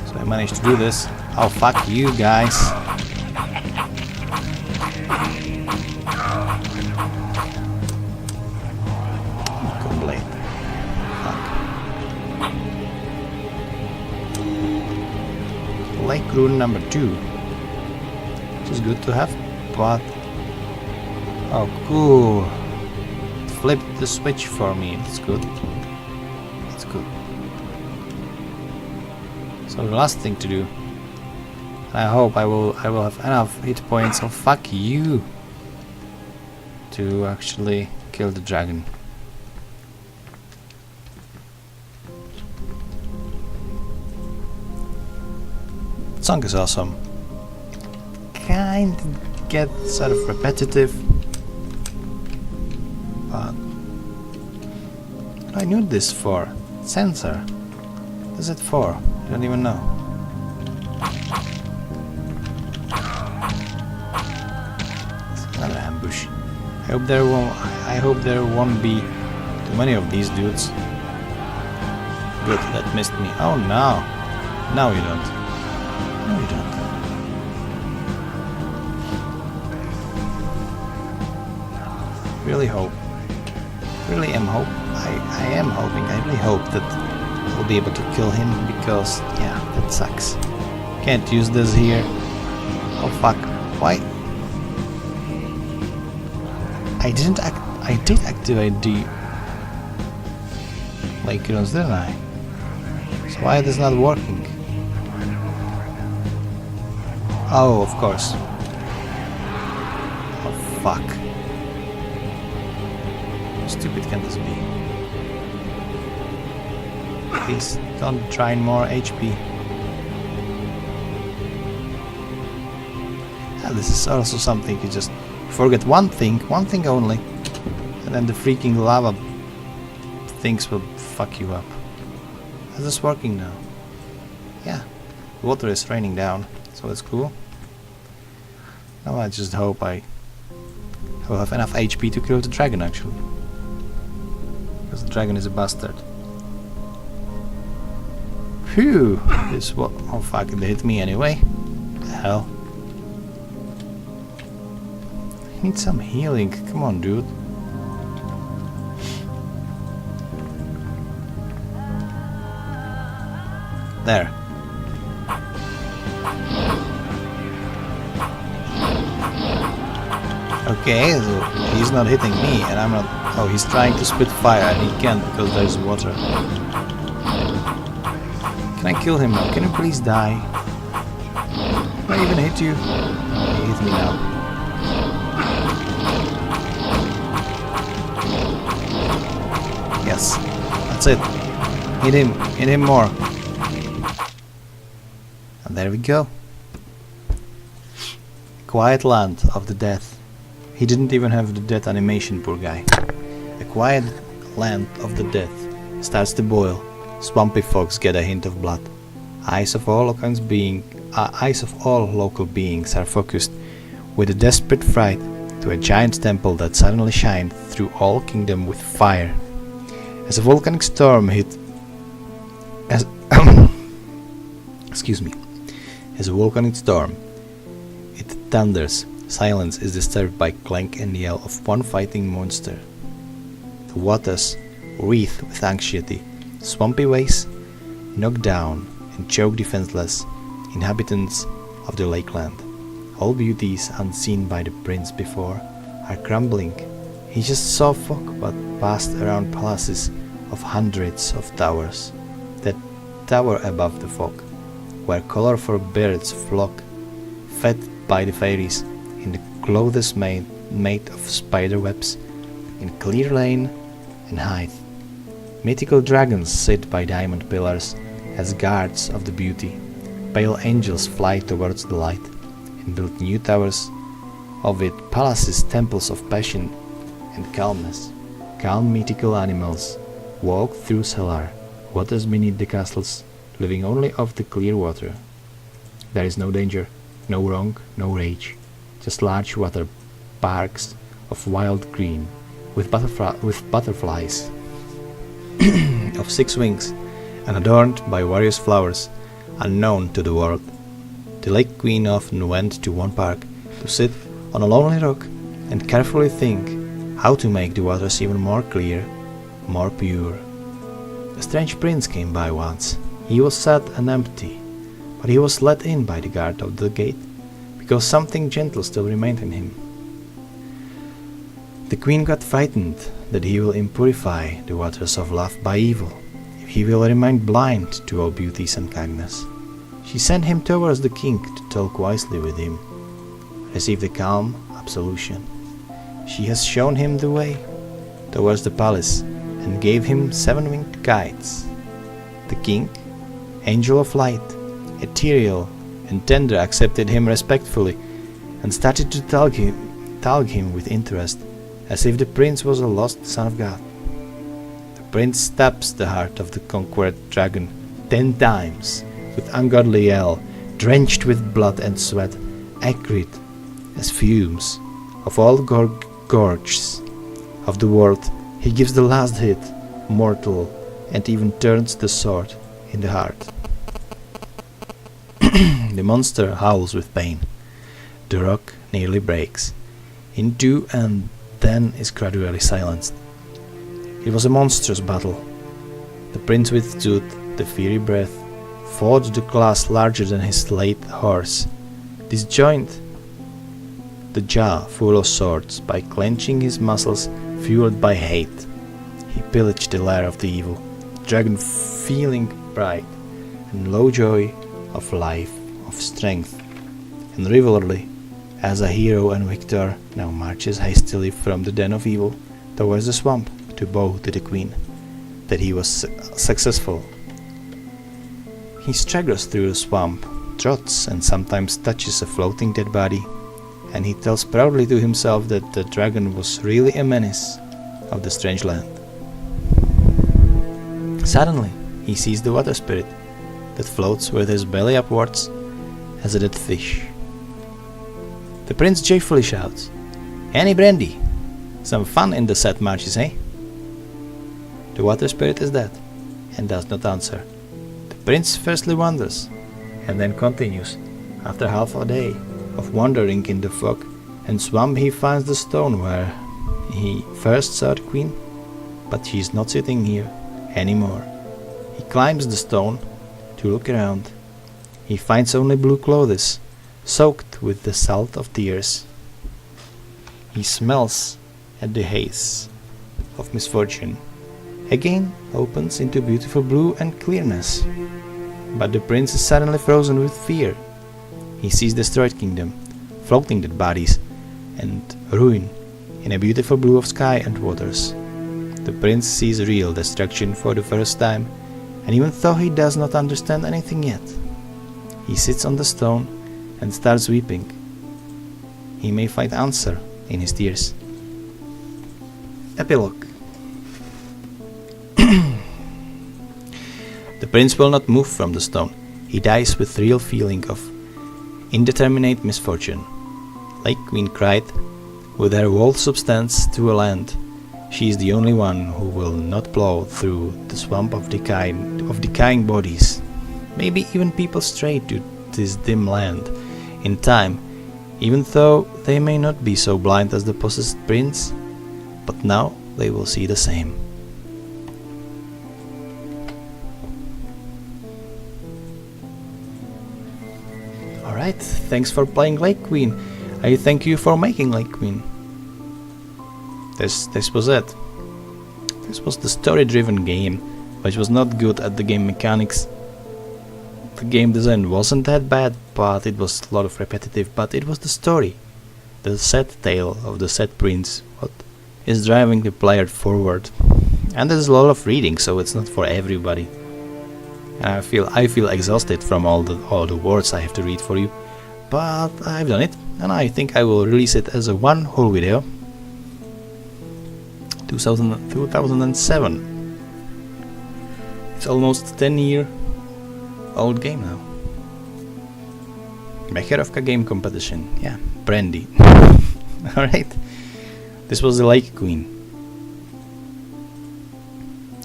So I managed to do this. Oh, fuck you guys. Blade. Fuck. Lake rune number 2. Which is good to have, but... Oh, cool. Flip the switch for me. That's good. That's good. So the last thing to do. I hope I will have enough hit points. Oh, fuck you. To actually kill the dragon. The song is awesome. Kind of gets sort of repetitive. But what do I need this for? Sensor. What is it for? I don't even know. It's another ambush. I hope there won't be too many of these dudes. Good, that missed me. Oh no. No you don't. No you don't. Really hope. Really am hope. I am hoping. I really hope that I'll be able to kill him, because yeah, that sucks. Can't use this here. Oh fuck. Why? I did activate the lake runes, didn't I? So why is this not working? Oh, of course. Oh fuck. How stupid can this be? Please don't try more HP. Ah, this is also something you just forget one thing only, and then the freaking lava things will fuck you up. Is this working now? Yeah, water is raining down, so that's cool. Now I just hope I will have enough HP to kill the dragon, actually. Because the dragon is a bastard. Phew! This what? Oh fuck! It hit me anyway. The hell! I need some healing. Come on, dude. There. Okay, so he's not hitting me, and I'm not. Oh, he's trying to spit fire, and he can't because there's water. Can I kill him now? Can you please die? Can I even hit you? He hit me now. Yes, that's it. Hit him more. And there we go. Quiet land of the death. He didn't even have the death animation, poor guy. quiet land of the dead starts to boil. Swampy folks get a hint of blood. Eyes of all local beings are focused with a desperate fright to a giant temple that suddenly shined through all kingdom with fire. As a volcanic storm hit As a volcanic storm, it thunders. Silence is disturbed by clank and yell of one fighting monster. The waters wreathe with anxiety. Swampy waves knock down and choke defenseless inhabitants of the lakeland. All beauties unseen by the prince before are crumbling. He just saw fog but passed around palaces of hundreds of towers that tower above the fog, where colorful birds flock, fed by the fairies in the clothes made of spider webs, in clear lane and height. Mythical dragons sit by diamond pillars as guards of the beauty. Pale angels fly towards the light and build new towers of it, palaces, temples of passion and calmness. Calm mythical animals walk through cellar waters beneath the castles, living only off the clear water. There is no danger, no wrong, no rage, just large water parks of wild green with butterflies of 6 wings and adorned by various flowers unknown to the world. The lake queen often went to one park to sit on a lonely rock and carefully think how to make the waters even more clear, more pure. A strange prince came by once. He was sad and empty, but he was let in by the guard of the gate, because something gentle still remained in him. The queen got frightened that he will impurify the waters of love by evil, if he will remain blind to all beauties and kindness. She sent him towards the king to talk wisely with him, receive the calm absolution. She has shown him the way towards the palace and gave him 7 winged guides. The king, angel of light, ethereal and tender, accepted him respectfully and started to talk him with interest, as if the prince was a lost son of God. The prince stabs the heart of the conquered dragon 10 times with ungodly yell, drenched with blood and sweat, acrid as fumes of all gorges of the world. He gives the last hit, mortal, and even turns the sword in the heart. The monster howls with pain. The rock nearly breaks in two and then is gradually silenced. It was a monstrous battle. The prince withstood the fiery breath, fought the glass larger than his late horse, disjoined the jaw full of swords by clenching his muscles, fueled by hate. He pillaged the lair of the evil, the dragon feeling pride and low joy of life, of strength, and rivalry, as a hero and victor now marches hastily from the den of evil towards the swamp to bow to the queen that he was successful. He straggles through the swamp, trots and sometimes touches a floating dead body, and he tells proudly to himself that the dragon was really a menace of the strange land. Suddenly he sees the water spirit that floats with his belly upwards as a dead fish. The prince joyfully shouts, "Any brandy? Some fun in the sad marshes, eh?" The water spirit is dead and does not answer. The prince firstly wonders and then continues. After half a day of wandering in the fog and swamp, he finds the stone where he first saw the queen, but she is not sitting here anymore. He climbs the stone to look around. He finds only blue clothes, soaked with the salt of tears. He smells at the haze of misfortune. Again opens into beautiful blue and clearness. But the prince is suddenly frozen with fear. He sees destroyed kingdom, floating dead bodies, and ruin in a beautiful blue of sky and waters. The prince sees real destruction for the first time, and even though he does not understand anything yet, he sits on the stone and starts weeping. He may find answer in his tears. Epilogue. The prince will not move from the stone. He dies with real feeling of indeterminate misfortune. Lake Queen cried, with her whole substance to a land. She is the only one who will not plow through the swamp of decaying bodies. Maybe even people stray to this dim land in time, even though they may not be so blind as the possessed prince, but now they will see the same. Alright, thanks for playing Lake Queen. I thank you for making Lake Queen. This was it. This was the story-driven game, which was not good at the game mechanics. The game design wasn't that bad, but it was a lot of repetitive, but it was the story. The sad tale of the sad prince, what is driving the player forward. And there's a lot of reading, so it's not for everybody. I feel exhausted from all the words I have to read for you, but I've done it, and I think I will release it as a one whole video. 2007. It's almost 10-year-old game now. Becherovka game competition, yeah, brandy. Alright, this was the Lake Queen.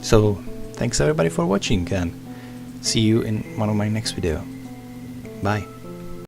So, thanks everybody for watching, and see you in one of my next video. Bye.